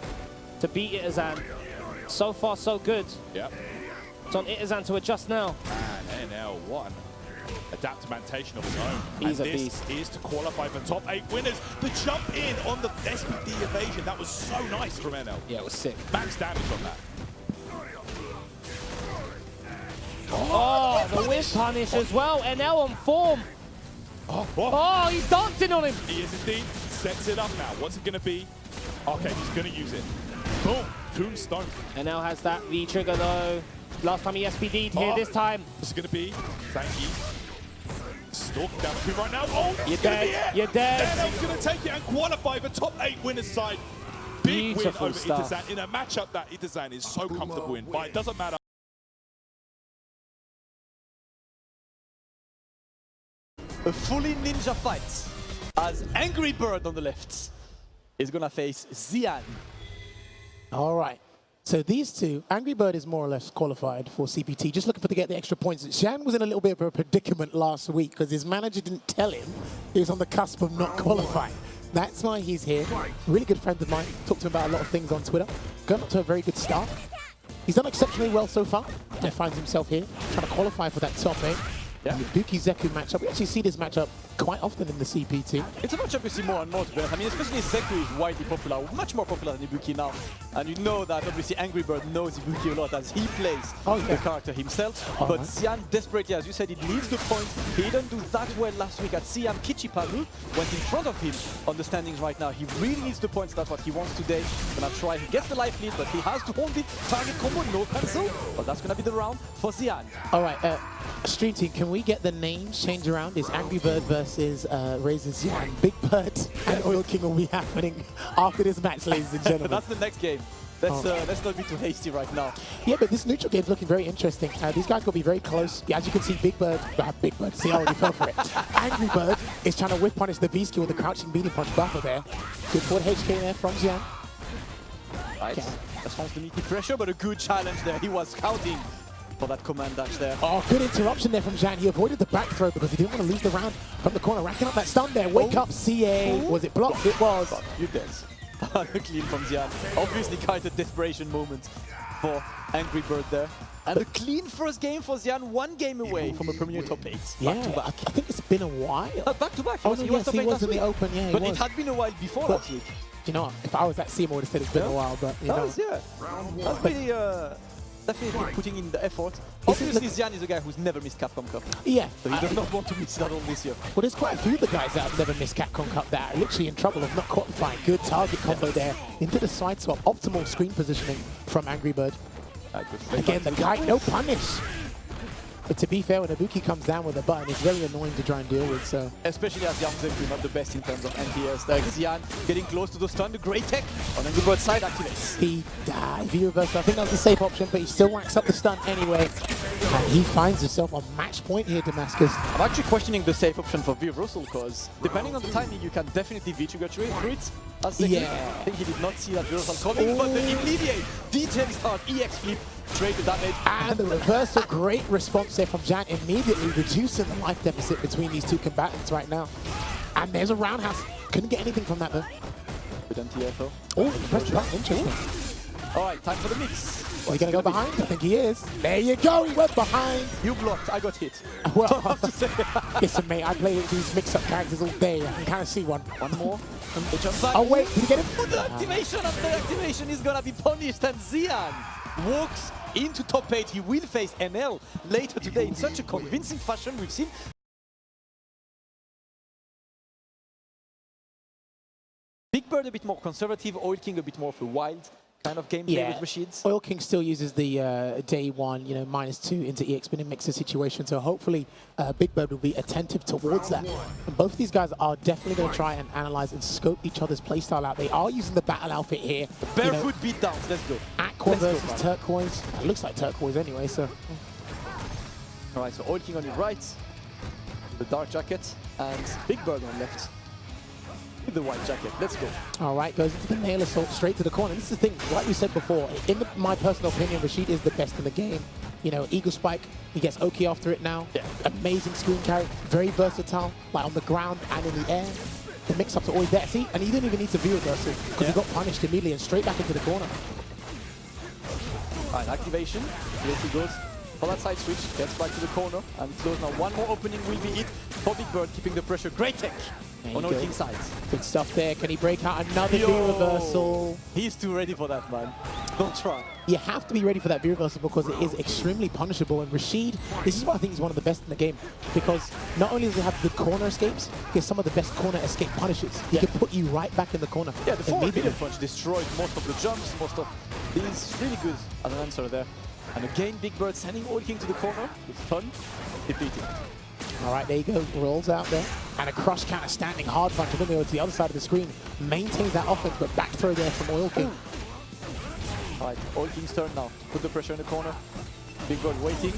to beat Itazan. So far, so good. Yep. It's on Itazan to adjust now. Man, NL, what an adaptamentation of his own. He's and a this beast. is to qualify for top 8 winners. The jump in on the SPD evasion, that was so nice from NL. Yeah, it was sick. Max damage on that. Oh, the whip punish as well. NL on form. Oh, he's dancing on him. He is indeed. Sets it up now. What's it going to be? Okay, he's going to use it. Boom. Tombstone. NL has that V trigger though. Last time he SPD'd here, this time. What's it going to be? Zangief. Stalking down the pin right now. Oh, You're dead. You're dead. NL's going to take it and qualify for top 8 winners side. Big Beautiful win over stuff. Itazan in a matchup that Itazan is so comfortable in. But it doesn't matter. A fully ninja fight as AngryBird on the left is gonna face Xian. All right. So these two, AngryBird is more or less qualified for CPT, just looking for to get the extra points. Xian was in a little bit of a predicament last week because his manager didn't tell him he was on the cusp of not qualifying. That's why he's here. Really good friend of mine. Talked to him about a lot of things on Twitter. Got up to a very good start. He's done exceptionally well so far. He finds himself here, trying to qualify for that top 8. Yeah. The Ibuki Zeku matchup. We actually see this matchup quite often in the CPT. It's a matchup we see more and more, to be honest. I mean, especially Zeku is widely popular, much more popular than Ibuki now. And you know that obviously AngryBird knows Ibuki a lot as he plays the character himself. But Xian desperately, as you said, he needs the point. He didn't do that well last week at Xian. Kichipamu went in front of him on the standings right now. He really needs the points. That's what he wants today. Gonna try. He gets the life lead, but he has to hold it. Target combo, no cancel. But that's gonna be the round for Xian. All right, Stream Team, can we get the names changed around? Is AngryBird versus Razor Xian? Big Bird and Oil King will be happening after this match, ladies and gentlemen. That's the next game. Let's not be too hasty right now. Yeah, but this neutral game's looking very interesting. These guys will be very close. Yeah, as you can see, Big Bird, see, I already fell for it. AngryBird is trying to whip punish the V skill with the crouching beating punch buffer there. Good forward HK there from Xian. Right, as far as the meaty pressure, but a good challenge there. He was scouting for that command dash there. Oh, good interruption there from Xian. He avoided the back throw because he didn't want to lose the round from the corner. Racking up that stun there. Wake up, CA. Was it blocked? It was. You dead. Clean from Xian. Obviously, kind of desperation moment. for AngryBird there. And a clean first game for Xian, 1 game away from a premier top 8. Yeah, Back to back. I think it's been a while. Back to back. Oh, He no, was yes, he top 8 was last in the week. Open, yeah, But he it was. had been a while before last week. You know, if I was at Seymour, I would have said it's been a while, but you know. That's pretty, definitely putting in the effort. Obviously, Xian is a guy who's never missed Capcom Cup. Yeah. So he does not want to miss that all this year. Well, there's quite a few of the guys that have never missed Capcom Cup that are literally in trouble of not qualifying. Good target combo there into the side swap. Optimal screen positioning from AngryBird. Again, the guy, no punish. But to be fair, when Ibuki comes down with a button, it's very annoying to try and deal with, so... Especially as young Zeku, not the best in terms of NPS. Like Xian getting close to the stun, the great tech on AngryBird's side activates. He died, V-reversal. I think that was a safe option, but he still whacks up the stun anyway. And he finds himself on match point here, Damascus. I'm actually questioning the safe option for V-reversal, because depending on the timing, you can definitely V-trigger through it. As Zeku. Yeah. I think he did not see that V-reversal coming, but the immediate D10 start EX flip, trade the damage. And the reversal, great response there from Jan, immediately reducing the life deficit between these two combatants right now. And there's a roundhouse. Couldn't get anything from that though. Good anti-air. Oh, he pressed the button, interesting. Alright, time for the mix. Are you going to go behind? I think he is. There you go, he went behind. You blocked, I got hit. Well, listen mate, I play these mix-up characters all day. I can kind of see one. One more. The jump back. Oh wait, did he get him? The activation after activation is gonna be punished, and Xian walks into top 8. He will face NL later today in such a convincing fashion. We've seen Big Bird a bit more conservative, Oil King a bit more of a wild kind of gameplay with Rashid's. Oil King still uses the day one, you know, -2 into EX spinning mixer situation, so hopefully Big Bird will be attentive towards that. And both of these guys are definitely going to try and analyze and scope each other's playstyle out. They are using the battle outfit here. Barefoot beatdowns, let's go. Aqua versus Turquoise. It looks like Turquoise anyway, so. Alright, so Oil King on your right, the dark jacket, and Big Bird on left. With the white jacket, let's go. All right, goes into the nail assault straight to the corner. This is the thing, like we said before, in my personal opinion, Rashid is the best in the game. You know, Eagle Spike, he gets Oki after it now. Yeah. Amazing screen carry, very versatile, like on the ground and in the air. The mix-ups are always there. See, and he didn't even need to V-reversal because he got punished immediately and straight back into the corner. Alright, activation, here he goes. For that side switch, gets back to the corner, and close now. One more opening will be it for Big Bird, keeping the pressure. Great tech on Oil King's side. Good stuff there. Can he break out another V-reversal? He's too ready for that, man. Don't try. You have to be ready for that V-reversal because it is extremely punishable. And Rashid, this is why I think he's one of the best in the game. Because not only does he have good corner escapes, he has some of the best corner escape punishes. He can put you right back in the corner. Yeah, the forward middle punch destroyed most of the jumps, most of these. Really good as an answer there. And again, Big Bird sending Oil King to the corner. It's fun. Defeating. All right, there you go. Rolls out there. And a crush counter standing hard punch. Then go to the other side of the screen. Maintains that offense, but back throw there from Oil King. All right, Oil King's turn now. Put the pressure in the corner. Big Bird waiting.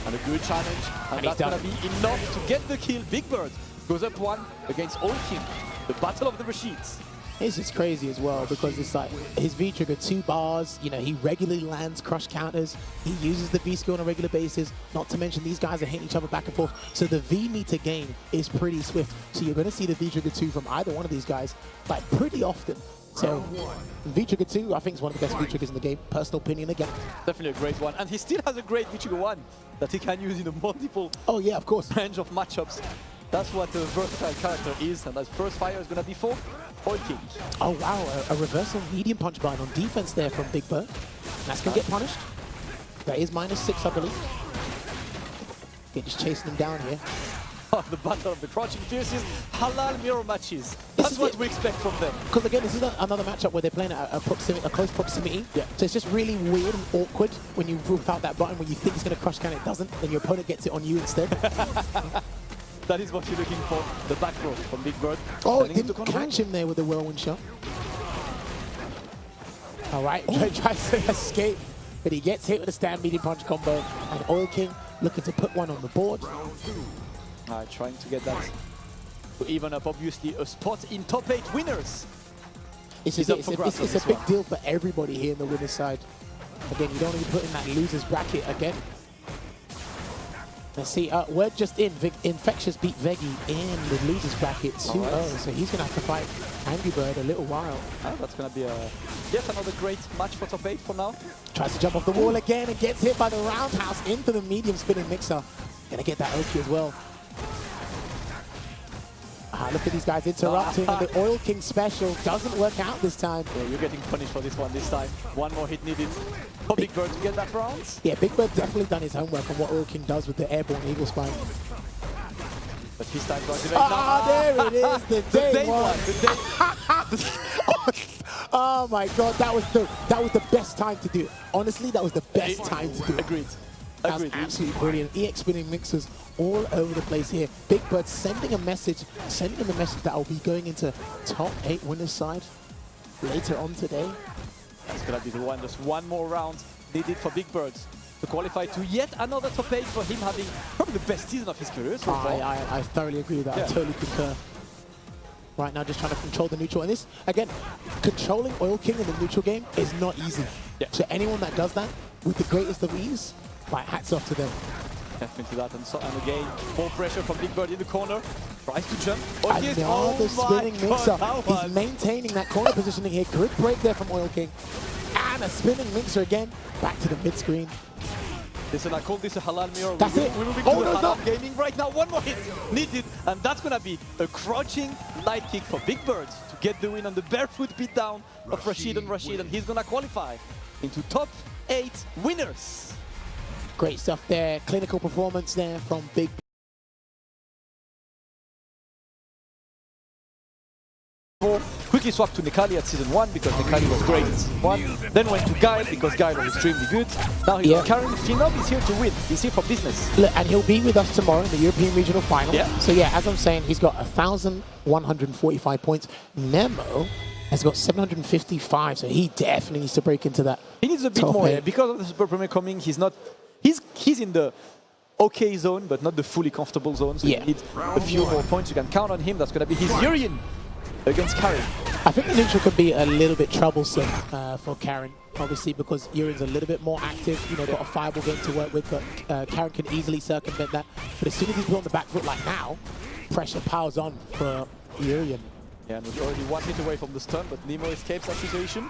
And a good challenge. And that's going to be enough to get the kill. Big Bird goes up 1 against Oil King. The battle of the Rashids. This is crazy as well because it's like his V trigger 2 bars, you know, he regularly lands crush counters, he uses the V skill on a regular basis, not to mention these guys are hitting each other back and forth, so the V meter gain is pretty swift. So you're going to see the V trigger 2 from either one of these guys like pretty often. So V trigger 2 I think is one of the best V triggers in the game, personal opinion again. Definitely a great one, and he still has a great V trigger 1 that he can use in a multiple of course range of matchups. That's what a versatile character is, and that first fire is going to be for Oil King. Oh wow, a reversal medium punch bind on defense there from Big Bird. That's going to get punished. That is -6, I believe. Yeah, just chasing him down here. The battle of the crouching fierces, halal mirror matches. That's what we expect from them. Because again, this is another matchup where they're playing at a close proximity. Yeah. So it's just really weird and awkward when you without that button, when you think it's going to crush can, it doesn't, and your opponent gets it on you instead. That is what you're looking for, the back row from Big Bird. Oh, it didn't catch him there with the whirlwind shot. All right, tries to escape, but he gets hit with a stand medium punch combo, and Oil King looking to put one on the board. Trying to get that to even up, obviously, a spot in top 8 winners. It's a big deal for everybody here in the winner's side. Again, you don't want to be put in that loser's bracket again. Let's see, we're just in. Infexious beat Vega in the losers bracket 2-0, so he's going to have to fight AngryBird a little while. Oh, that's going to be yet another great match for top 8 for now. Tries to jump off the wall again and gets hit by the roundhouse into the medium spinning mixer. Going to get that Oki as well. Look at these guys interrupting, and the Oil King special doesn't work out this time. Yeah, you're getting punished for this one this time. One more hit needed for Big Bird to get that round. Yeah, Big Bird definitely done his homework on what Oil King does with the airborne Eagle Spike. But his time to activate there it is, the day one. The day Oh my God, that was the best time to do it. Honestly, that was the best time to do it. Agreed. That was absolutely brilliant. EX spinning mixers all over the place here. Big Bird sending him a message that will be going into top 8 winners side later on today. That's going to be the one. Just one more round needed for Big Bird to qualify to yet another top 8 for him having probably the best season of his career so far. I thoroughly agree with that. Yeah. I totally concur. Right now, just trying to control the neutral. And this, again, controlling Oil King in the neutral game is not easy. Yeah. So anyone that does that with the greatest of ease, like, hats off to them. Definitely that, and again, more pressure from Big Bird in the corner. Tries to jump. Another spinning mixer. He's maintaining that corner positioning here. Good break there from Oil King. And a spinning mixer again. Back to the mid screen. Listen, I call this a halal mirror. That's it. We're moving to the halal gaming right now. One more hit needed, and that's going to be a crouching light kick for Big Bird to get the win on the barefoot beatdown of Rashid, and he's going to qualify into top 8 winners. Great stuff there. Clinical performance there from Big. Quickly swapped to Necalli at Season 1 because Necalli was great at Season 1. Then went to Guile because Guile was extremely good. Now he's Karin. Phenom is here to win. He's here for business. Look, and he'll be with us tomorrow in the European Regional Final. Yeah. So yeah, as I'm saying, he's got 1,145 points. Nemo has got 755, so he definitely needs to break into that. He needs a bit more, yeah, because of the Super Premier coming. He's in the okay zone, but not the fully comfortable zone. So he needs a few more points. You can count on him. That's going to be his Urien against Karin. I think the neutral could be a little bit troublesome for Karin, obviously, because Urien's a little bit more active. You know, got a fireball game to work with, but Karin can easily circumvent that. But as soon as he's put on the back foot like now, pressure powers on for Urien. Yeah, and was already 1 hit away from the stun, but Nemo escapes that situation.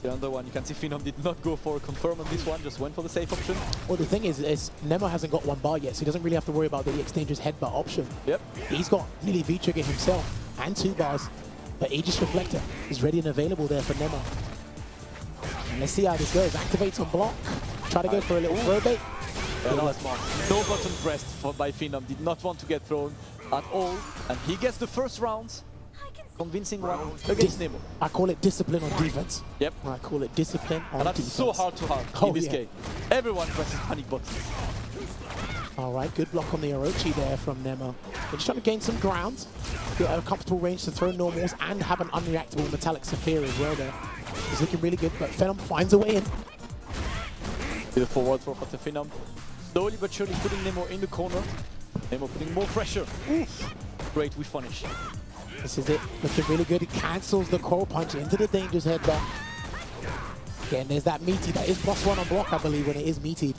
The other one, you can see Phenom did not go for a confirm on this one, just went for the safe option. Well, the thing is Nemo hasn't got 1 bar yet, so he doesn't really have to worry about the EX Dangerous headbutt option. Yep. He's got nearly V-trigger himself and 2 bars, but Aegis Reflector is ready and available there for Nemo. And let's see how this goes. Activates on block, try to go for a little throw bait. Yeah, that was smart. No button pressed by Phenom, did not want to get thrown at all, and he gets the first round. Convincing one against Nemo. I call it discipline on defense. Yep. I call it discipline on defense. And that's so hard to have in this game. Everyone presses panic buttons. All right, good block on the Orochi there from Nemo. They're just trying to gain some ground, get a comfortable range to throw normals, and have an unreactable metallic Saphir as well there. He's looking really good, but Phenom finds a way in. The forward throw for Phenom. Slowly but surely putting Nemo in the corner. Nemo putting more pressure. Oof. Great with punish. This is it, looking really good. He cancels the coral punch into the dangerous headbutt. Again, there's that meaty. That is +1 on block, I believe, when it is meaty.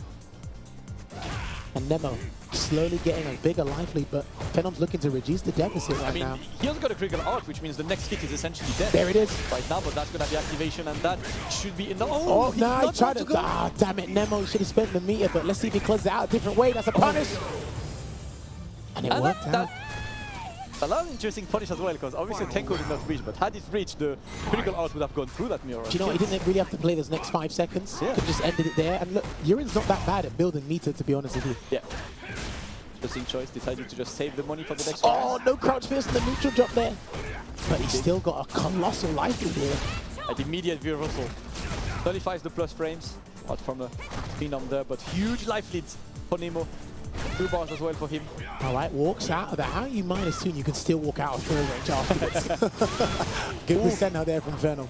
And Nemo slowly getting a bigger life lead, but Phenom's looking to reduce the deficit right now. He also got a critical art, which means the next hit is essentially dead. There it is. Right now, but that's going to be activation, and that should be enough. Oh, no, he tried to go. Ah, damn it, Nemo should have spent the meter, but let's see if he closes it out a different way. That's a punish. And it worked out. A lot of interesting punish as well, because obviously Tenko did not reach, but had it reached, the critical out would have gone through that mirror. Do you know what? He didn't really have to play those next 5 seconds. Yeah. Could just ended it there. And look, Urien's not that bad at building meter, to be honest with you. Yeah. Interesting choice, decided to just save the money for the next round. Oh, no crouch fist, the neutral drop there. But he's still got a colossal life lead here. At immediate reversal. 35 is the plus frames, out from a Phenom there, but huge life leads for Nemo. 2 bars as well for him. All right, walks out of that. How you minus 2 and you can still walk out of full range afterwards? Good descent out there from Phenom.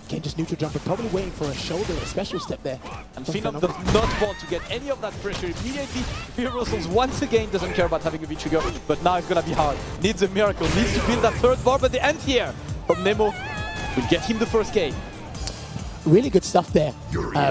Again, just neutral jumper, probably waiting for a shoulder, a special step there. And Phenom does not want to get any of that pressure immediately. Reversals once again, doesn't care about having a V-trigger, but now it's going to be hard. Needs a miracle, needs to build that 3rd bar, but the end here from Nemo will get him the first game. really good stuff there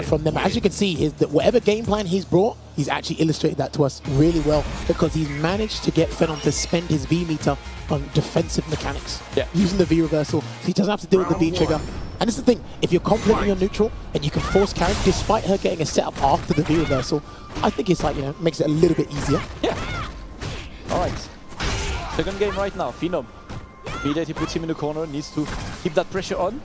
from them. As you can see, whatever game plan he's brought, he's actually illustrated that to us really well because he's managed to get Phenom to spend his V meter on defensive mechanics, using the V reversal, so he doesn't have to deal with the V trigger. And this is the thing, if you're confident in your neutral and you can force Karin despite her getting a setup after the V reversal, I think it's like, you know, makes it a little bit easier. Yeah. All right. Second game right now, Phenom. Immediately puts him in the corner, needs to keep that pressure on.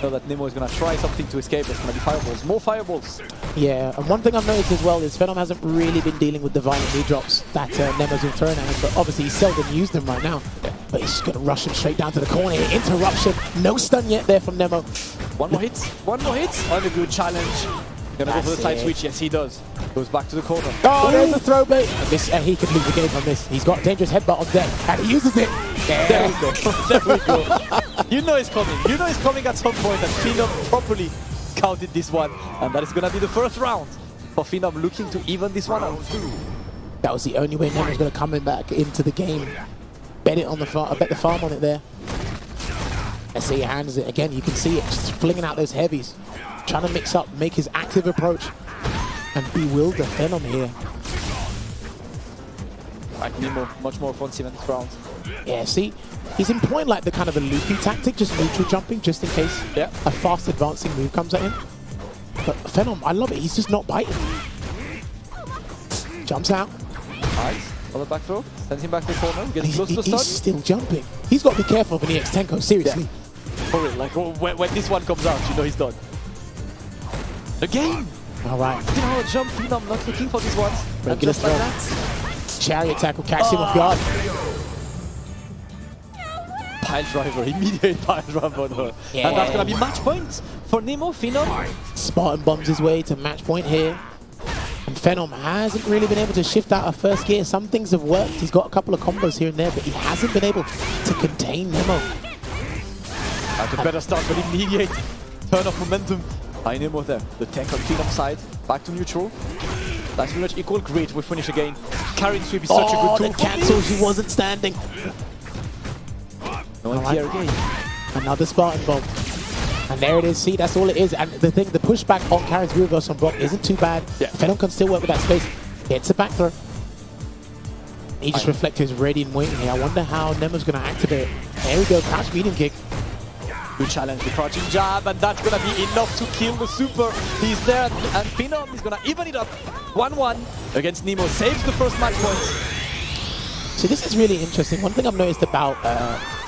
So that Nemo is going to try something to escape. There's going to be fireballs, more fireballs. Yeah, and one thing I've noticed as well is Phenom hasn't really been dealing with the violent knee drops that Nemo's been throwing at him, but obviously he's seldom used them right now. But he's going to rush him straight down to the corner here. Interruption, no stun yet there from Nemo. One more hit, one more hit. On a good challenge. Gonna go for the side switch. Yes, he does. Goes back to the corner. Oh, there's the throw bait. And he could lose the game from this. He's got a dangerous headbutt on deck, and he uses it. There we go. There we go. You know it's coming. You know it's coming at some point, and Phenom properly counted this one. And that is gonna be the first round for Phenom, looking to even this one out. That was the only way Nemo's gonna come back into the game. Bet it on the farm. I bet the farm on it there. Let's see, he hands it again. You can see it just flinging out those heavies. Trying to mix up, make his active approach, and bewilder Phenom here. Like Nemo, much more offensive in this round. Yeah, see, he's employing like the kind of a loopy tactic, just neutral jumping, just in case a fast advancing move comes at him. But Phenom, I love it. He's just not biting. Jumps out. Nice. Other back throw. Sends him back to the corner. Getting close to the stun. He's still jumping. He's got to be careful of an EX Tenko, seriously. Yeah. For real, like when this one comes out, you know he's done. Again! Alright. You know, jump Phenom, not looking for this one. Regular just like throw. that. Chariot tackle, catch him off guard. Pile driver, immediate pile driver on her. Yeah. And that's gonna be match points for Nemo, Phenom. Spartan bombs his way to match point here. And Phenom hasn't really been able to shift out of first gear. Some things have worked. He's got a couple of combos here and there, but he hasn't been able to contain Nemo. That's a better start, but immediate turn of momentum. By Nemo there. The tech on Phenom's side. Back to neutral. That's pretty much equal. Great, we finish again. Karin sweep is such a good tool. The cancel, she wasn't standing. No one here again. Another Spartan bomb. And there it is. See, that's all it is. And the thing, the pushback on Karin's reverse on block isn't too bad. Yeah. Phenom can still work with that space. It's a back throw. He just reflected his ready and waiting here. I wonder how Nemo's going to activate it. There we go, crouch medium kick. Good challenge, the crouching jab, and that's gonna be enough to kill the super. He's there, and Phenom is gonna even it up. 1-1 against Nemo, saves the first match point. So this is really interesting. One thing I've noticed about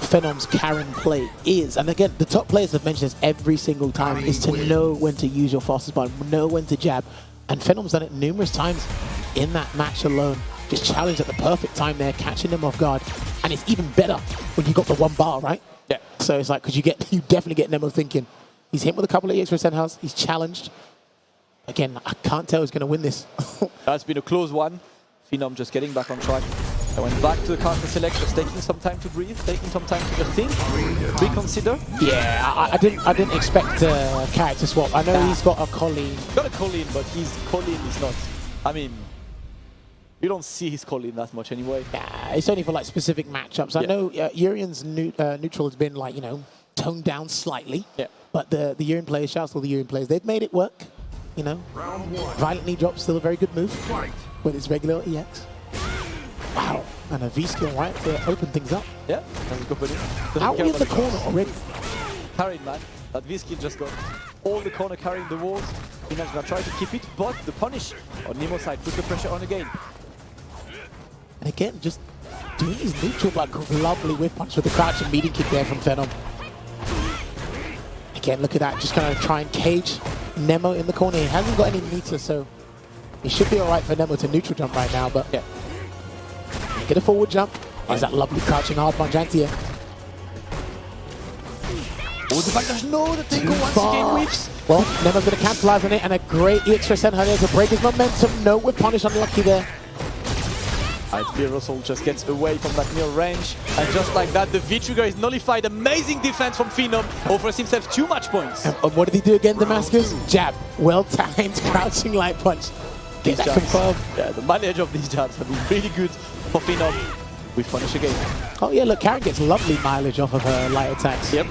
Phenom's Karin play is, and again, the top players have mentioned this every single time, is to know when to use your fastest button, know when to jab. And Phenom's done it numerous times in that match alone. Just challenged at the perfect time there, catching them off guard. And it's even better when you got the one bar, right? Yeah. So it's like, because you definitely get Nemo thinking. He's hit with a couple of EX% house. He's challenged. Again, I can't tell who's going to win this. That's been a close one. Phenom just getting back on track. I went back to the counter select, just taking some time to breathe, taking some time to just think, reconsider. Yeah, I didn't expect character swap. I know he's got a Colleen. Got a Colleen, but his Colleen is not. I mean, you don't see his Colleen that much anyway. Yeah, it's only for like specific matchups. I know Urien's neutral has been like, you know, toned down slightly. Yeah. But the Urien players, shouts to all the Urien players, they've made it work. You know, violent knee drop, still a very good move with his regular EX. Wow, and a V skill right to open things up. Yeah, that's a good bit. Out in the corner already. Karin, man, that V skill just got all the corner carrying the walls. Phenom's gonna try to keep it, but the punish on Nemo's side put the pressure on again. And again, just doing his neutral like lovely whip punch with the crouch and medium kick there from Phenom. Again, look at that, just gonna try and cage Nemo in the corner. He hasn't got any meter, so it should be alright for Nemo to neutral jump right now, but yeah. Get a forward jump. There's that lovely crouching hard punch anti-air. Oh, the back dash, no, the Tenko once again whips. Well, Nemo's going to capitalize on it, and a great extra send her there to break his momentum. No whip punish, unlucky there. Russell just gets away from that near range, and just like that, the V-trigger is nullified. Amazing defense from Phenom, offers himself 2 match points. And what did he do again, Damascus? Jab. Well-timed crouching light punch. Get that confirmed. Yeah, the mileage of these jabs have been really good for Phenom. We punish again. Oh yeah, look, Karin gets lovely mileage off of her light attacks. Yep.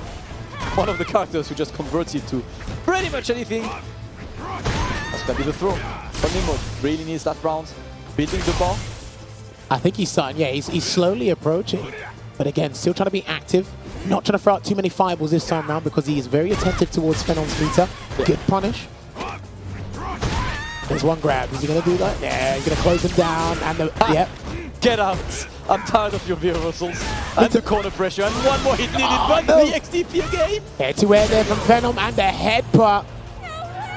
one of the characters who just converts it to pretty much anything. That's gonna be the throw. But Nemo really needs that round. Building the bar. I think he's starting, yeah, he's slowly approaching. But again, still trying to be active. Not trying to throw out too many fireballs this time round because he is very attentive towards Phenom's meter. Good punish. There's one grab. Is he going to do that? Yeah, he's going to close him down. And yep. Get out. I'm tired of your reversals. And the corner pressure. And one more hit needed. But the XDP again. Head-to-air there from Phenom and the headbutt.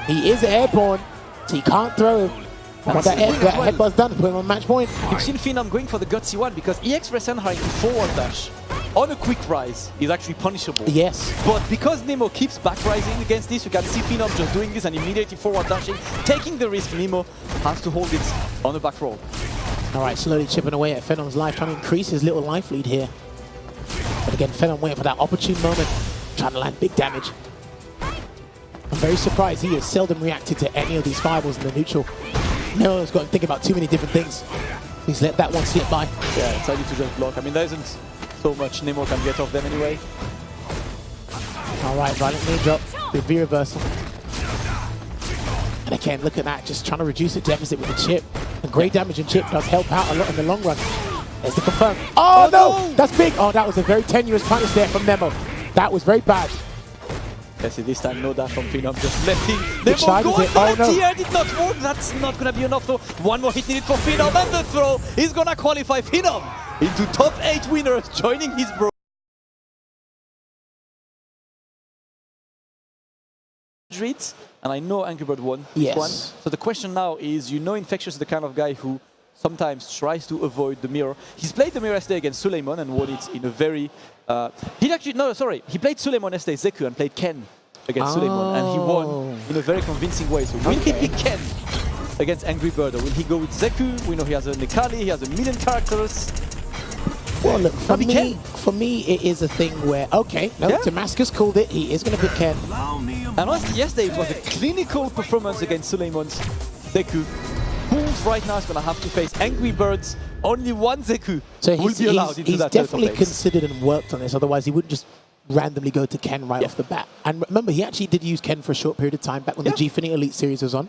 He is airborne, so he can't throw him. And what that headbutt's done, put him on match point. You've seen Phenom going for the gutsy one because EX Resen having forward dash on a quick rise is actually punishable. Yes. But because Nemo keeps back rising against this, you can see Phenom just doing this and immediately forward dashing, taking the risk. Nemo has to hold it on the back roll. All right, slowly chipping away at Phenom's life, trying to increase his little life lead here. But again, Phenom waiting for that opportune moment, trying to land big damage. I'm very surprised he has seldom reacted to any of these fireballs in the neutral. Nemo's got to think about too many different things. He's let that one slip by. Yeah, it's easy to just block. I mean, there isn't so much Nemo can get off them anyway. All right, violent knee drop with V reversal. And again, look at that, just trying to reduce the deficit with the chip. And great damage and chip does help out a lot in the long run. There's the confirm. Oh, no! That's big. Oh, that was a very tenuous punish there from Nemo. That was very bad. Yes, this time no dash from Phenom, just letting Which Nemo go. Oh, no. Tier did not work. That's not going to be enough though. One more hit needed for Phenom, and the throw is going to qualify Phenom into top 8 winners, joining his bro. And I know AngryBird won this one. So the question now is, you know Infexious is the kind of guy who sometimes tries to avoid the mirror. He's played the mirror yesterday against Suleiman and won it in a very... he played Suleiman yesterday, Zeku, and played Ken against Suleiman, and he won in a very convincing way. So will he pick Ken against AngryBird, or will he go with Zeku? We know he has a Necalli, he has a million characters. Well, look, for me, it is a thing where, Damascus called it, he is going to pick Ken. And honestly, yesterday it was a clinical performance against Suleiman's Zeku. Who's right now is going to have to face AngryBird's only one Zeku will be allowed into that. He's definitely considered and worked on this, otherwise he wouldn't just randomly go to Ken right off the bat. And remember, he actually did use Ken for a short period of time back when the Gfinity Elite Series was on.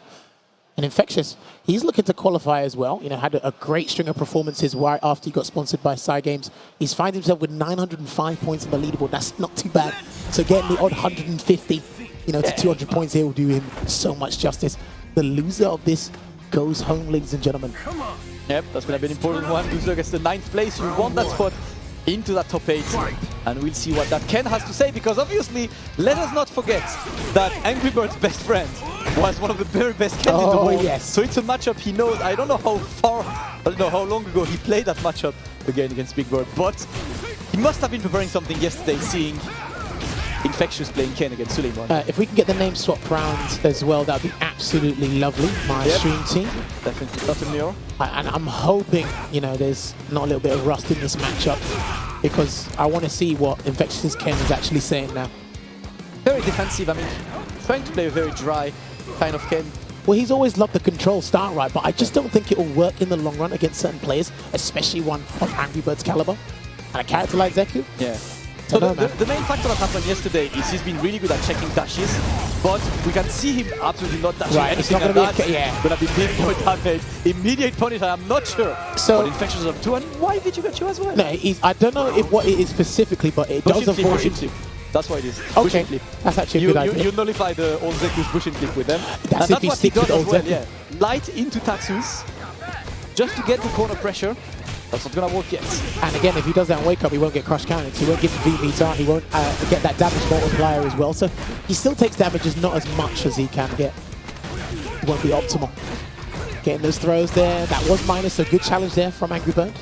And Infexious, he's looking to qualify as well. You know, had a great string of performances right after he got sponsored by Cygames. He's found himself with 905 points in the leaderboard. That's not too bad. So getting the odd 150, to 200 points here will do him so much justice. The loser of this goes home, ladies and gentlemen. Yep, that's going to be an important one. Loser gets the 9th place. You want that spot into that top 8. And we'll see what that Ken has to say, because obviously, let us not forget that AngryBird's best friend was one of the very best Kens in the world. Yes. So it's a matchup he knows. I don't know how long ago he played that matchup again against Big Bird, but he must have been preparing something yesterday, seeing Infexious playing Ken against Suleiman. If we can get the name swap round as well, that would be absolutely lovely, my stream team. Definitely not a mirror. And I'm hoping, there's not a little bit of rust in this matchup, because I want to see what Infectious Ken is actually saying now. Very defensive, I mean, trying to play a very dry kind of Ken. Well, he's always loved the control start right, but I just don't think it will work in the long run against certain players, especially one of AngryBird's caliber. And a character like Zeku? Yeah. So the main factor that happened yesterday is he's been really good at checking dashes, but we can see him absolutely not dashing anything like that. Gonna be big boy damage, immediate punish, I'm not sure. So what Infectious up to, and why did you get you as well? No, I don't know what it is specifically, but it does avoid it. That's what it is. Okay, that's actually a good idea. You nullify the old Zeku's push and clip with them. That's if he sticks with old Zeku. Yeah. Light into Tatsus, just to get the corner pressure. That's not going to work yet. And again, if he does that and wake up, he won't get crush counted. So he won't get the V-meter, he won't get that damage multiplier as well. So he still takes damage, just not as much as he can get. It won't be optimal. Getting those throws there. That was minus, a good challenge there from AngryBird.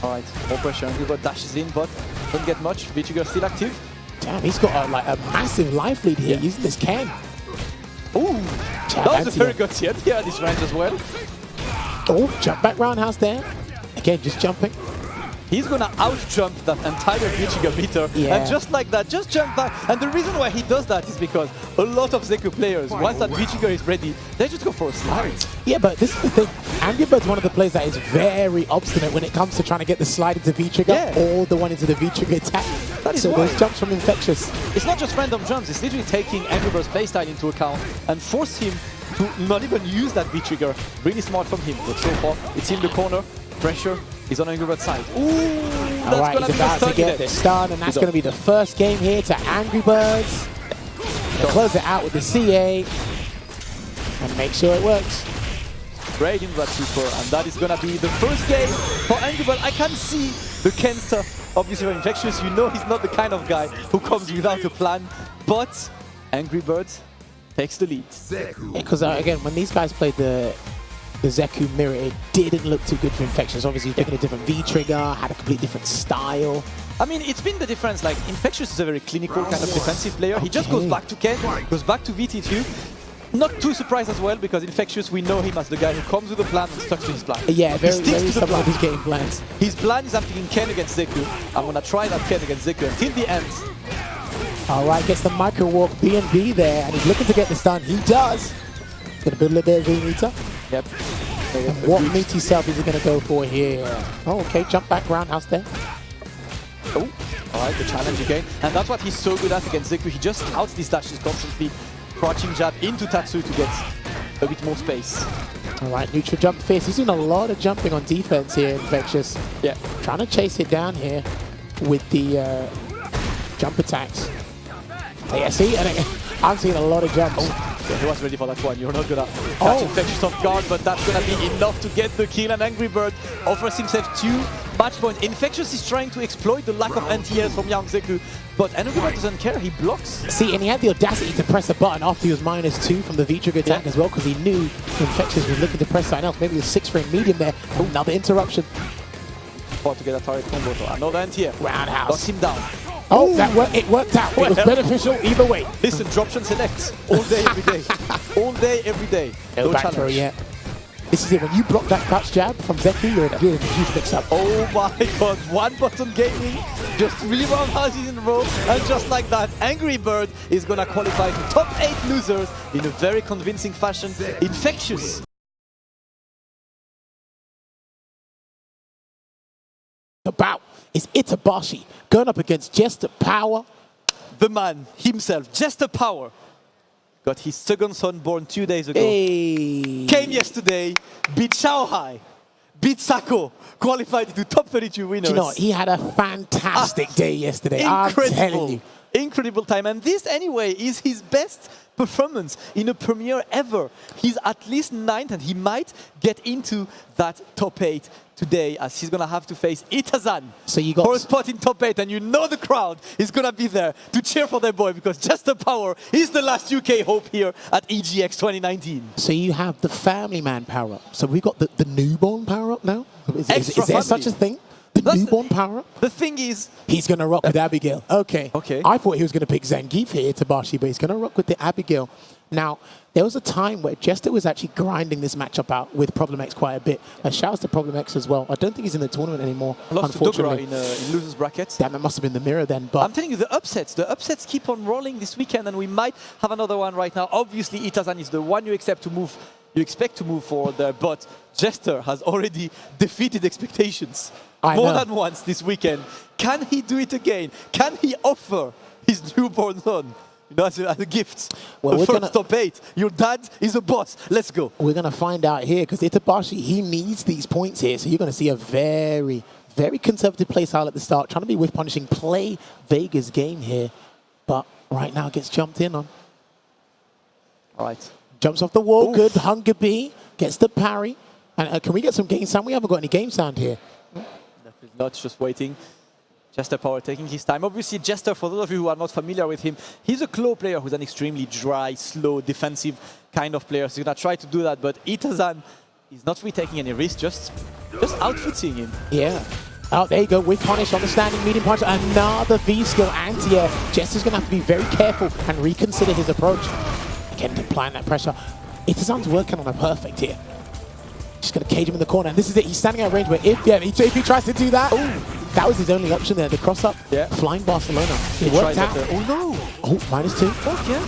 Alright, more pressure. AngryBird dashes in, but doesn't get much. Vichiger still active. Damn, he's got a massive life lead here using this Ken. Ooh, that was a very good hit here at this range as well. Oh, jump back roundhouse there. Again, just jumping. he's gonna out-jump that entire V-trigger meter, and just like that, just jump back. And the reason why he does that is because a lot of Zeku players, once that V-trigger is ready, they just go for a slide. Yeah, but this is the thing. AngryBird's one of the players that is very obstinate when it comes to trying to get the slide into V-trigger or the one into the V-trigger attack. That is so those jumps from Infexious. It's not just random jumps, it's literally taking AngryBird's playstyle into account and force him to not even use that V-trigger. Really smart from him, but so far it's in the corner. Pressure is on AngryBird's side. Ooh, that's Alright, gonna he's be about to get the stun, and that's going to be the first game here to AngryBirds. They'll close it out with the CA and make sure it works. Great in that super, and that is gonna be the first game for AngryBird. I can see the Kenster, obviously for Infectious. You know he's not the kind of guy who comes without a plan, but AngryBird takes the lead. Because again, when these guys played the Zeku mirror, it didn't look too good for Infectious. Obviously, he's picking a different V-trigger, had a completely different style. I mean, it's been the difference. Like, Infectious is a very clinical kind of defensive player. He just goes back to Ken, goes back to VT2. Not too surprised as well, because Infectious, we know him as the guy who comes with a plan and sticks to his plan. Yeah, very to the plan. of his game plans. His plan is I'm picking Ken against Zeku. I'm gonna try that Ken against Zeku until the end. All right, gets the micro walk B&B there, and he's looking to get this done. He does. He's gonna build a little bit of V-meter. Yep. And what meaty self is he gonna go for here? Oh, okay, jump back roundhouse there. Oh, all right, the challenge again. And that's what he's so good at against Zeku. He just outs these dashes constantly. Crouching jab into Tatsu to get a bit more space. All right, neutral jump fist. He's doing a lot of jumping on defense here, Infectious. Yeah. Trying to chase it down here with the jump attacks. Yeah, see? And I'm seeing a lot of jumps. Yeah, he was ready for that one. You're not gonna catch Infectious off guard, but that's gonna be enough to get the kill. And AngryBird offers himself 2 match points. Infectious is trying to exploit the lack of anti-airs from young Zeku, but AngryBird doesn't care. He blocks. See, and he had the audacity to press a button after he was -2 from the V-trigger attack as well, because he knew Infectious was looking to press something else. Maybe a 6-frame medium there. Oh, another interruption. About to get a turret combo. Another anti-air. Roundhouse. Knocks him down. Oh, it worked out. It was beneficial either way. Listen, droption select all day, every day. All day, every day. No back throw yet. This is it. When you block that crouch jab from Zeku, you're in a huge mix-up. Oh my god, one button gaming. Just 3 roundhouses in a row. And just like that, AngryBird is going to qualify to top 8 losers in a very convincing fashion. Infectious. The bout is Itabashi going up against JesterPower. The man himself, JesterPower, got his second son born 2 days ago. Hey. Came yesterday, beat Shanghai, beat Sako, qualified into top 32 winners. Do you know what? He had a fantastic day yesterday. I'm telling you. Incredible time. And this, anyway, is his best performance in a premiere ever. He's at least 9th, and he might get into that top 8 today, as he's going to have to face Itazan for a spot in top 8. And you know the crowd is going to be there to cheer for their boy, because JesterPower is the last UK hope here at EGX 2019. So you have the family man power-up. So we've got the newborn power-up now? Is there such a thing? The newborn power-up? The thing is, he's going to rock with Abigail. Okay. Okay. I thought he was going to pick Zangief here, Itabashi, but he's going to rock with the Abigail. Now, there was a time where Jester was actually grinding this matchup out with Problem X quite a bit. Shouts to Problem X as well. I don't think he's in the tournament anymore, lost to Dogura in losers brackets. Damn, it must have been the mirror then. But I'm telling you, the upsets keep on rolling this weekend, and we might have another one right now. Obviously, Itazan is the one you expect to move forward there, but Jester has already defeated expectations more than once this weekend. Can he do it again? Can he offer his newborn son, you know, as a gift? Well, the first top 8. Your dad is a boss. Let's go. We're going to find out here, because Itabashi, he needs these points here. So you're going to see a very, very conservative play style at the start, trying to be with punishing, play Vega's game here. But right now gets jumped in on. All right. Jumps off the wall. Oof. Good. HungerBee gets the parry. And can we get some game sound? We haven't got any game sound here. Not just waiting. JesterPower taking his time. Obviously, Jester, for those of you who are not familiar with him, he's a claw player who's an extremely dry, slow, defensive kind of player. So he's going to try to do that. But Itazan is not really taking any risk, just outfitting him. Yeah. Oh, there you go. With punish on the standing medium punch. Another V-skill anti-air. Jester's going to have to be very careful and reconsider his approach. Again, applying that pressure. Itazan's working on a perfect here. Just going to cage him in the corner. And this is it. He's standing at range where if he tries to do that, That was his only option there. The cross up, flying Barcelona. It worked out. Oh no! Oh, -2. Okay.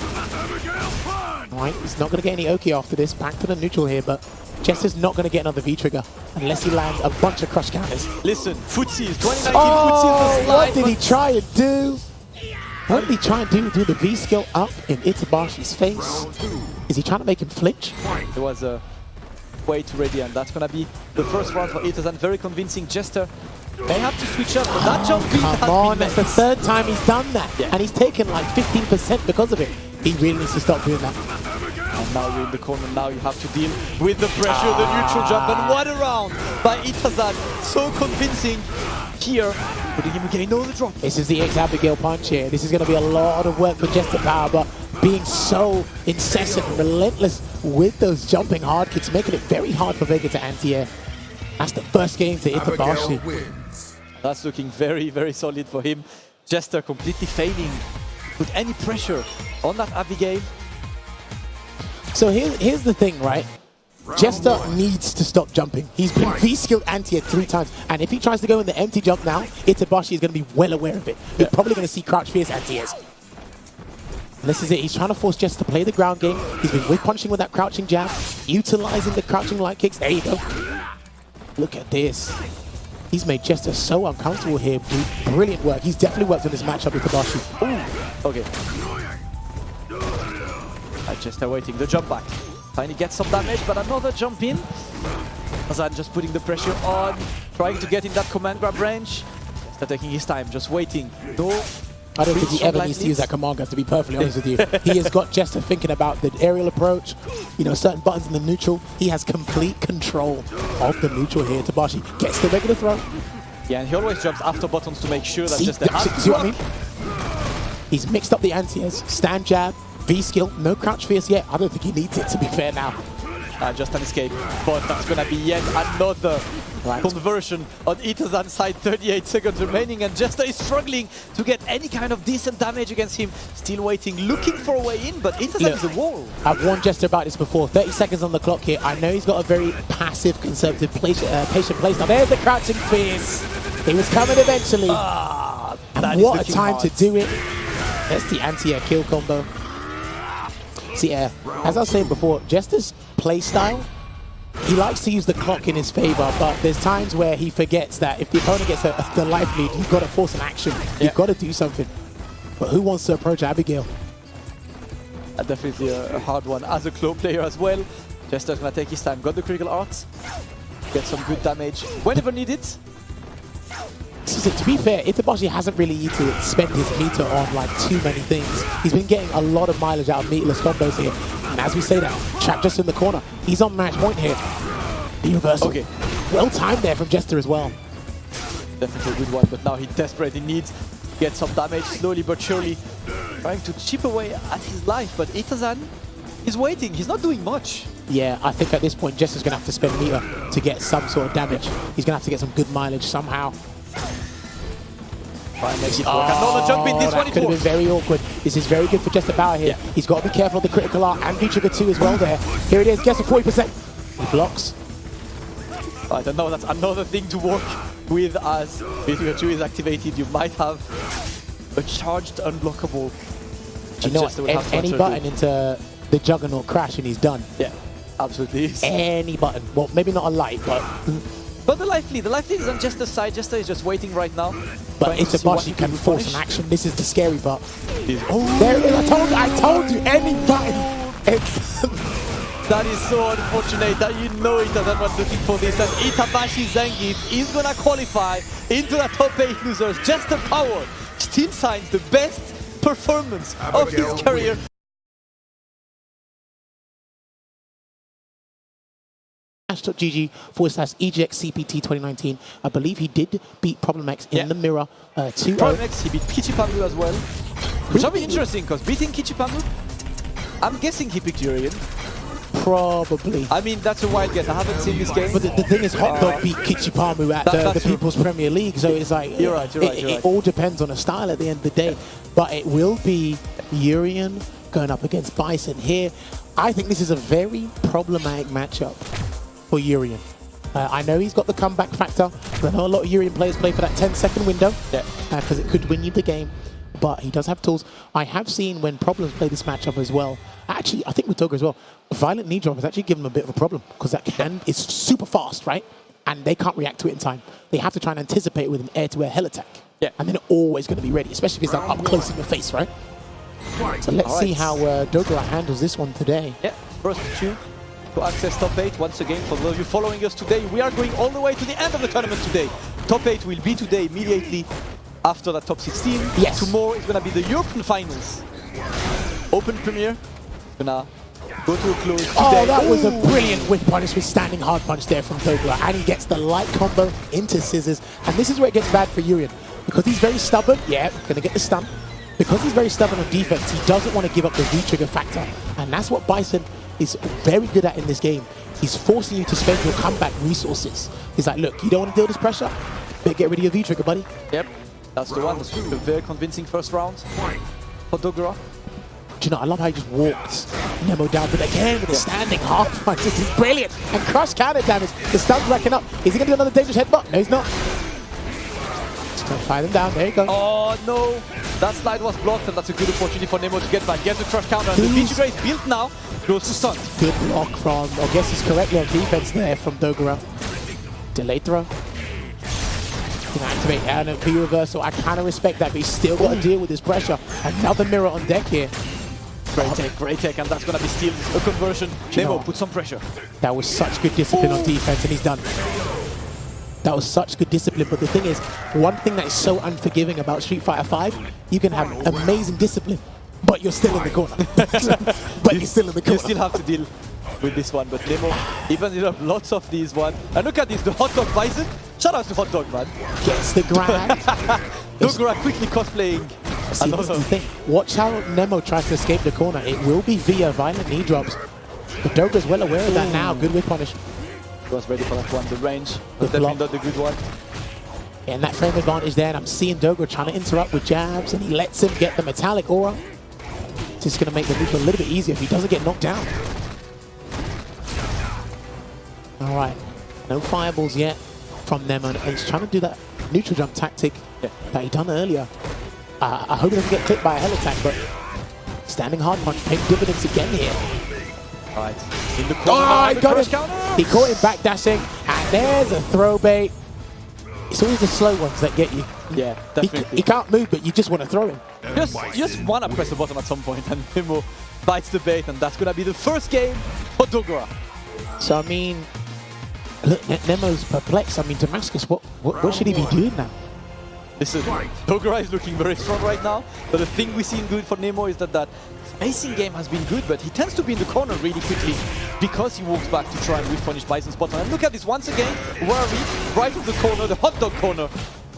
All right, he's not going to get any Oki after this. Back to the neutral here, but Jester's not going to get another V-trigger unless he lands a bunch of crush counters. Listen, footsies, 2019 Oh, footsies, the slide. what did he try and do? What did he try and do? Do the V-skill up in Itabashi's face? Is he trying to make him flinch? There was a way too ready, and that's going to be the first round for Itazan. Very convincing. Jester may have to switch up, but that jump beat has Come on, been that's the third time he's done that. Yeah. And he's taken like 15% because of it. He really needs to stop doing that. And now you're in the corner. Now you have to deal with the pressure, the neutral jump, and what a round by Itazan. So convincing here. Putting him again over the drop. This is the Abigail punch here. This is going to be a lot of work for JesterPower, but being so incessant and relentless with those jumping hard kicks, making it very hard for Vega to anti-air. That's the first game to Itabashi. That's looking very, very solid for him. Jester completely failing to put any pressure on that Abigail. So here's the thing, right? Jester needs to stop jumping. He's been V-skilled anti-air 3 times, and if he tries to go in the empty jump now, Itabashi is going to be well aware of it. You're probably going to see crouch fierce anti-airs. And this is it. He's trying to force Jester to play the ground game. He's been whip punching with that crouching jab, utilizing the crouching light kicks. There you go. Look at this. He's made Jester so uncomfortable here. Brilliant work. He's definitely worked on this matchup with Itabashi. Ooh. Okay. Jester waiting the jump back. Trying to get some damage, but another jump in. Azan just putting the pressure on, trying to get in that command grab range. Jester taking his time, just waiting. No. I don't think he ever needs to use that command grab, to be perfectly honest with you. He has got Jester thinking about the aerial approach, you know, certain buttons in the neutral. He has complete control of the neutral here. Itabashi gets the regular throw. Yeah, and he always jumps after buttons to make sure that Jester has see what I mean? He's mixed up the anti-airs, stand jab, V-skill, no crouch fierce yet. I don't think he needs it, to be fair now. Just an escape, but that's going to be yet another conversion on Itazan's side. 38 seconds remaining, and Jester is struggling to get any kind of decent damage against him. Still waiting, looking for a way in, but Itazan is a wall. I've warned Jester about this before. 30 seconds on the clock here. I know he's got a very passive, conservative, patient play style. There's the crouching fierce. He was coming eventually. And what a time to do it. That's the anti-air kill combo. See, as I was saying before, Jester's play style, he likes to use the clock in his favor, but there's times where he forgets that if the opponent gets the life lead, you've got to force an action. You've got to do something. But who wants to approach Abigail? Definitely a hard one as a claw player as well. Jester's going to take his time. Got the critical arts. Get some good damage whenever needed. So, to be fair, Itabashi hasn't really needed to spend his meter on like too many things. He's been getting a lot of mileage out of meterless combos here. And as we say that, trap just in the corner. He's on match point here. The reversal. Okay. Well timed there from Jester as well. Definitely a good one, but now he desperately needs to get some damage slowly but surely. Trying to chip away at his life, but Itazan is waiting. He's not doing much. Yeah, I think at this point, Jester's going to have to spend meter to get some sort of damage. He's going to have to get some good mileage somehow. Another jump in, this one could have been very awkward. This is very good for JesterPower here. He's got to be careful of the critical art and V-trigger 2 as well there. Here it is, Jester 40%. He blocks. I don't know, that's another thing to work with as V-trigger 2 is activated. You might have a charged unblockable. Do you know what? Any button into the Juggernaut crash and he's done. Yeah, absolutely is. Any button. Well, maybe not a light, but... But the life lead is on Jester's side. Jester is just waiting right now. But Itabashi can force an action. This is the scary part. Oh, there it is. I told you, any button. That is so unfortunate that you know Itazan was looking for this. And Itabashi Zangief is going to qualify into the top 8 losers. JesterPower still signs the best performance of his career. GG/EGX CPT 2019. I believe he did beat Problem X in the mirror 2-0. Problem X, he beat Kichipamu as well. Which will be interesting because beating Kichipamu, I'm guessing he picked Urien. Probably. I mean, that's a wild guess. I haven't seen this game. But the thing is, Hot Dog beat Kichipamu at the People's Premier League, so it's like you're right. It all depends on a style at the end of the day. But it will be Urien going up against Bison here. I think this is a very problematic matchup for Urien. I know he's got the comeback factor, I know a lot of Urien players play for that 10-second window. Yeah. Because it could win you the game. But he does have tools. I have seen when Problems play this matchup as well. Actually, I think with Dogura as well, Violent Knee Drop has actually given him a bit of a problem because that can is super fast, right? And they can't react to it in time. They have to try and anticipate with an air-to-air hell attack. Yeah. And then always going to be ready, especially if it's up close in your face, right? So let's see how Dogura handles this one today. Yeah, first two to access top 8. Once again, for those of you following us today, we are going all the way to the end of the tournament today. Top 8 will be today immediately after the top 16. Yes. Tomorrow is going to be the European finals. Open premiere. Gonna go to a close today. Oh, that was a brilliant whip punish with standing hard punch there from Dogura. And he gets the light combo into scissors. And this is where it gets bad for Urien. Because he's very stubborn. Yeah, going to get the stun. Because he's very stubborn on defense, he doesn't want to give up the V-trigger factor. And that's what Bison is very good at in this game. He's forcing you to spend your comeback resources. He's like, look, you don't want to deal this pressure? Better get rid of your V-trigger, buddy. Yep, that's the one. That's a very convincing first round for Dogura. Do you know, I love how he just walked Nemo down, but again with the standing half punch. This is brilliant. And crush counter damage. The stun's racking up. Is he going to do another dangerous headbutt? No, he's not. Just going to fire them down. There you go. Oh, no. That slide was blocked, and that's a good opportunity for Nemo to get back. Get the crush counter, and the V-trigger is built now. Goes to stun. Good block from, I guess he's correctly on defense there from Dogura. Delayed throw. Can activate and B reversal. I kind of respect that, but he's still got to deal with this pressure. Another mirror on deck here. Great tech, and that's going to be still a conversion. Nemo, put some pressure. That was such good discipline on defense, and he's done. That was such good discipline, but the thing is, one thing that is so unforgiving about Street Fighter V, you can have amazing discipline, but you're still in the corner. You're still in the corner. You still have to deal with this one, but Nemo, even you have lots of these one. And look at this, the hot dog Bison. Shout out to hot dog, man. Gets the grab. Dogura quickly cosplaying. See, this is the thing. Watch how Nemo tries to escape the corner. It will be via violent knee drops. But Dogura's well aware of that now. Good whip punish. He was ready for that one. The range was definitely not the good one. And that frame advantage there, and I'm seeing Dogura trying to interrupt with jabs, and he lets him get the metallic aura. It's just going to make the neutral a little bit easier if he doesn't get knocked down. All right. No fireballs yet from Nemo, and he's trying to do that neutral jump tactic that he done earlier. I hope he doesn't get clipped by a hell attack, but standing hard punch paying dividends again here. All right. In the corner. Oh, he got him. He caught him back dashing, and there's a throw bait. It's always the slow ones that get you. Yeah, definitely. He can't move, but you just want to throw him. Just want to press the button at some point, and Nemo bites the bait, and that's going to be the first game for Dogura. So, I mean, look, Nemo's perplexed. I mean, Damascus, what should he be doing now? Listen, Dogura is looking very strong right now, but the thing we've seen good for Nemo is that spacing game has been good, but he tends to be in the corner really quickly because he walks back to try and whip punish Bison's bottom. And look at this once again, worry, right of the corner, the hot dog corner.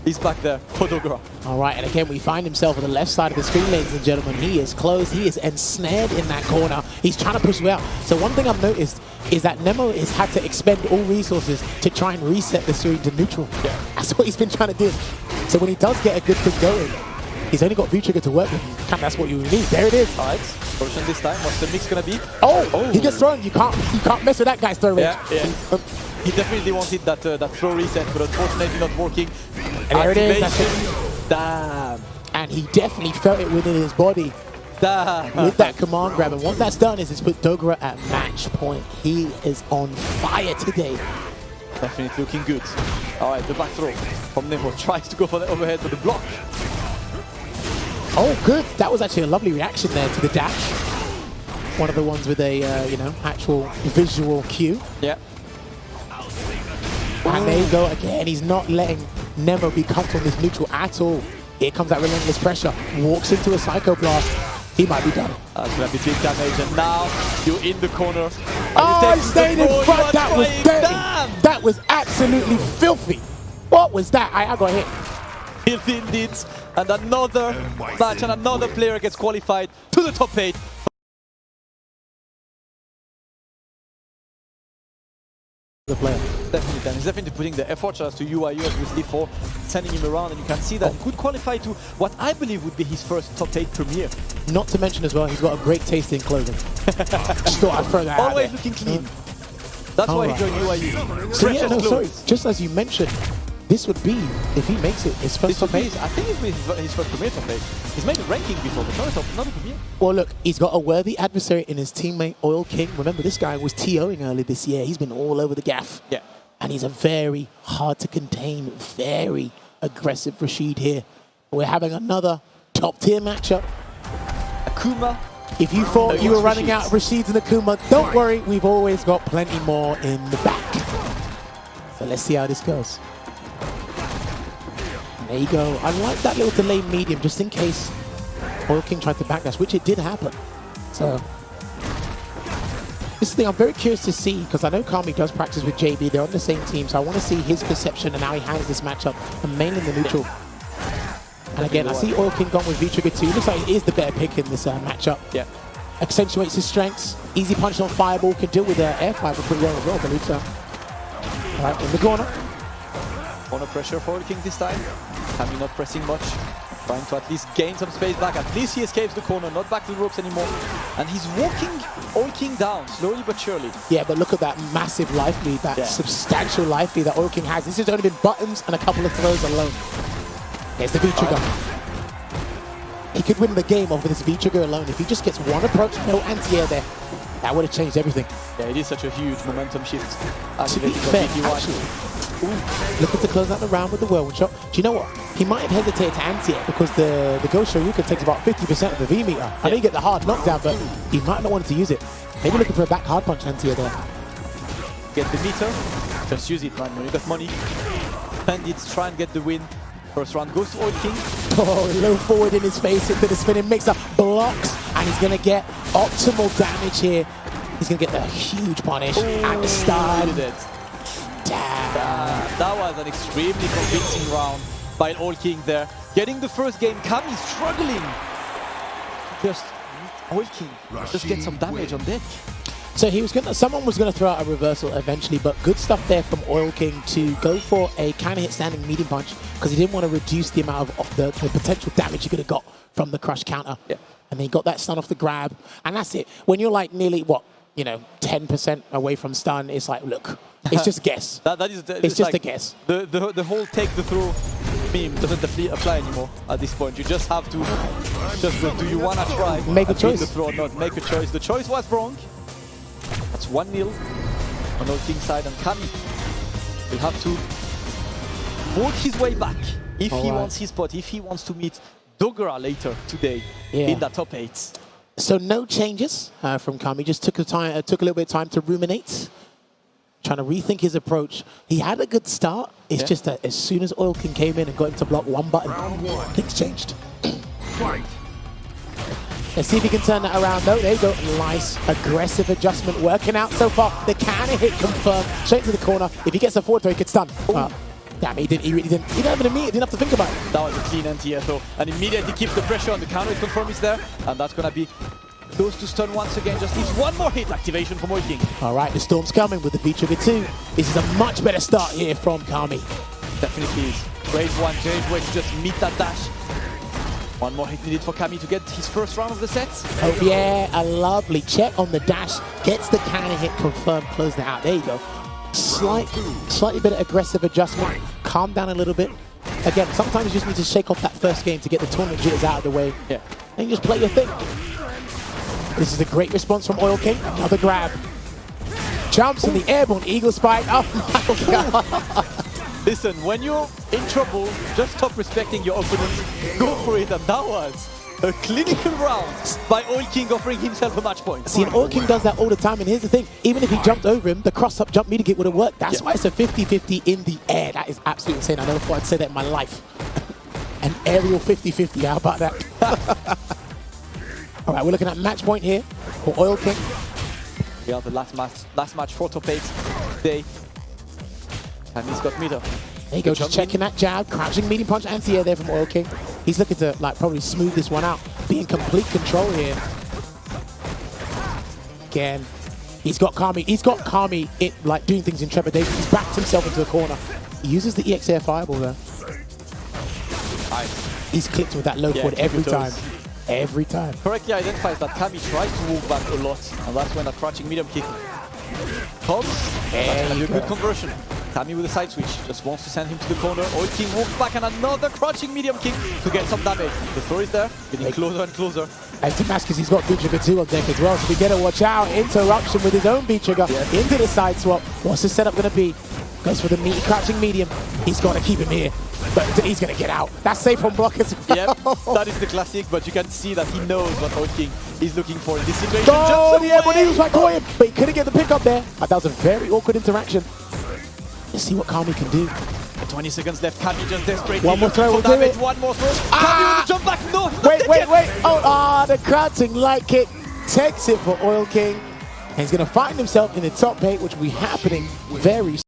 He's back there for Dogura. All right, and again, we find himself on the left side of the screen, ladies and gentlemen. He is closed. He is ensnared in that corner. He's trying to push you out. So one thing I've noticed is that Nemo has had to expend all resources to try and reset the screen to neutral. Yeah. That's what he's been trying to do. So when he does get a good thing going, he's only got V-trigger to work with. And that's what you need. There it is. All right, potion this time. What's the mix gonna be? Oh, he gets thrown. You can't mess with that guy's throw range. Yeah. He definitely wanted that throw reset, but unfortunately not working. And there it is. Damn. And he definitely felt it within his body. Damn. With that command grab. And what that's done is it's put Dogura at match point. He is on fire today. Definitely looking good. All right, the back throw from Nemo. Tries to go for the overhead, but the block. Oh, good. That was actually a lovely reaction there to the dash. One of the ones with a, actual visual cue. Yeah. And there you go again. He's not letting Nemo be comfortable in this neutral at all. Here comes that relentless pressure. Walks into a Psycho Blast. He might be done. That's going to be big damage. And now you're in the corner. Oh, he stayed in front. That was dirty. Damn. That was absolutely filthy. What was that? I got hit. Filthy indeed. And another match and another player gets qualified to the top 8. The player. Definitely, and he's definitely putting the effort as to UIU obviously for sending him around, and you can see that he could qualify to what I believe would be his first top 8 premiere. Not to mention as well, he's got a great taste in clothing. Just thought I'd throw that out Always there. looking clean. That's why he joined UIU. So Precious yeah, no, sorry. clothes. Just as you mentioned, this would be, if he makes it, his first top 8. I think it's his first premier top 8. He's made a ranking before, but not a premier. Well, look, he's got a worthy adversary in his teammate Oil King. Remember, this guy was TOing early this year. He's been all over the gaff. Yeah. And he's a very hard to contain, very aggressive Rashid here. We're having another top tier matchup. Akuma. If you thought you were running out of Rashids and Akuma, don't worry, we've always got plenty more in the back. So let's see how this goes. And there you go. I like that little delay medium just in case Oil King tried to backdash, which it did happen. So this thing I'm very curious to see, because I know Kami does practice with JB. They're on the same team, so I want to see his perception and how he handles this matchup, and mainly in the neutral. And again, I see Oil King gone with V-Trigger 2. Looks like he is the better pick in this matchup. Yeah. Accentuates his strengths. Easy punch on Fireball. Can deal with air fireball pretty well as well, I believe so. All right, in the corner. Corner pressure for Oil King this time. Kami not pressing much. Trying to at least gain some space back. At least he escapes the corner, not back to the ropes anymore. And he's walking Oil King down, slowly but surely. Yeah, but look at that massive life lead, that substantial life lead that Oil King has. This has only been buttons and a couple of throws alone. There's the V-Trigger. He could win the game off of this V-Trigger alone. If he just gets one approach, no anti-air there, that would have changed everything. Yeah, it is such a huge momentum shift. To be fair, actually, looking to close out the round with the whirlwind shot. Do you know what? He might have hesitated to anti-air because the Ghost Shoryuken takes about 50% of the V-meter. I know you get the hard knockdown, but he might not want to use it. Maybe looking for a back hard punch anti-air there. Get the meter. Just use it, man. When you got money, Bandits try and get the win. First round goes to Oil King. Oh, low forward in his face into the spinning mixer. Blocks, and he's going to get optimal damage here. He's going to get the huge punish and the stun. Damn. That was an extremely convincing round by Oil King there. Getting the first game, Kami struggling. Just Oil King, just get some damage on deck. So he was gonna, someone was going to throw out a reversal eventually, but good stuff there from Oil King to go for a counter hit standing medium punch because he didn't want to reduce the amount of the potential damage he could have got from the crush counter. Yeah. And then he got that stun off the grab, and that's it. When you're like nearly, what, 10% away from stun, it's like, look, it's just a guess. It's just like a guess. The whole take the throw meme doesn't apply anymore at this point. You just have to, do you want to try? Make a choice. The throw or not? Make a choice. The choice was wrong. That's 1-0 on Oil King's side, and Kami will have to work his way back if he wants his spot, if he wants to meet Dogura later today in that top 8. So no changes from Kami. Just took a little bit of time to ruminate, trying to rethink his approach. He had a good start. It's just that as soon as Oil King came in and got him to block one button, things changed. Fight. Let's see if he can turn that around though. There you go. Nice aggressive adjustment working out so far. The counter hit confirmed. Straight to the corner. If he gets a forward throw, he could stun. Damn, he really didn't. He didn't have an immediate. He didn't have to think about it. That was a clean anti-air though. And immediately keeps the pressure on the counter hit confirm is there. And that's going to be close to stun once again. Just needs one more hit activation from Oil King. All right, the storm's coming with the V-Trigger 2. This is a much better start here from Kami. Definitely is. Great one, great way to just meet that dash. One more hit needed for Kami to get his first round of the set. Oh yeah, a lovely check on the dash. Gets the counter hit confirmed, closing it out. There you go. Slightly bit of aggressive adjustment. Calm down a little bit. Again, sometimes you just need to shake off that first game to get the tournament jitters out of the way. Yeah. And you just play your thing. This is a great response from Oil King. Another grab. Jumps in the airborne eagle spike. Oh my god. Listen, when you're in trouble, just stop respecting your opponent. Go for it, and that was a clinical round by Oil King offering himself a match point. See, and Oil King does that all the time, and here's the thing. Even if he jumped over him, the cross-up jump meter gate would have worked. That's why it's a 50-50 in the air. That is absolutely insane. I never thought I'd say that in my life. An aerial 50-50, how about that? All right, we're looking at match point here for Oil King. We have the last match for top 8 today. And he's got meter. There you go, just checking that jab, crouching medium punch anti-air there from Oil King. He's looking to probably smooth this one out, be in complete control here. Again, he's got Kami doing things in trepidation. He's backed himself into a corner. He uses the EX air fireball there. Nice. He's clicked with that low forward every time. Every time. Correctly identifies that Kami tries to move back a lot, and that's when that crouching medium kick comes. And a good conversion. Kami with a side switch, just wants to send him to the corner. Oil King walks back and another crouching medium kick to get some damage. The throw is there, getting closer and closer. And Damascus, he's got beat trigger 2 on deck as well, so we get to watch out. Interruption with his own beat trigger into the side swap. What's the setup going to be? Goes for the crouching medium. He's got to keep him here, but he's going to get out. That's safe from block as well. Yep, that is the classic, but you can see that he knows what Oil King is looking for in this situation. Oh, yeah, but he was like, caught him, but he couldn't get the pick up there. That was a very awkward interaction. Let's see what Kami can do. 20 seconds left. Kami just desperate. One more throw will do it. One more throw. Kami with the jump back. No, wait. Oh, the crouching light kick takes it for Oil King. And he's going to find himself in the top 8, which will be happening very soon.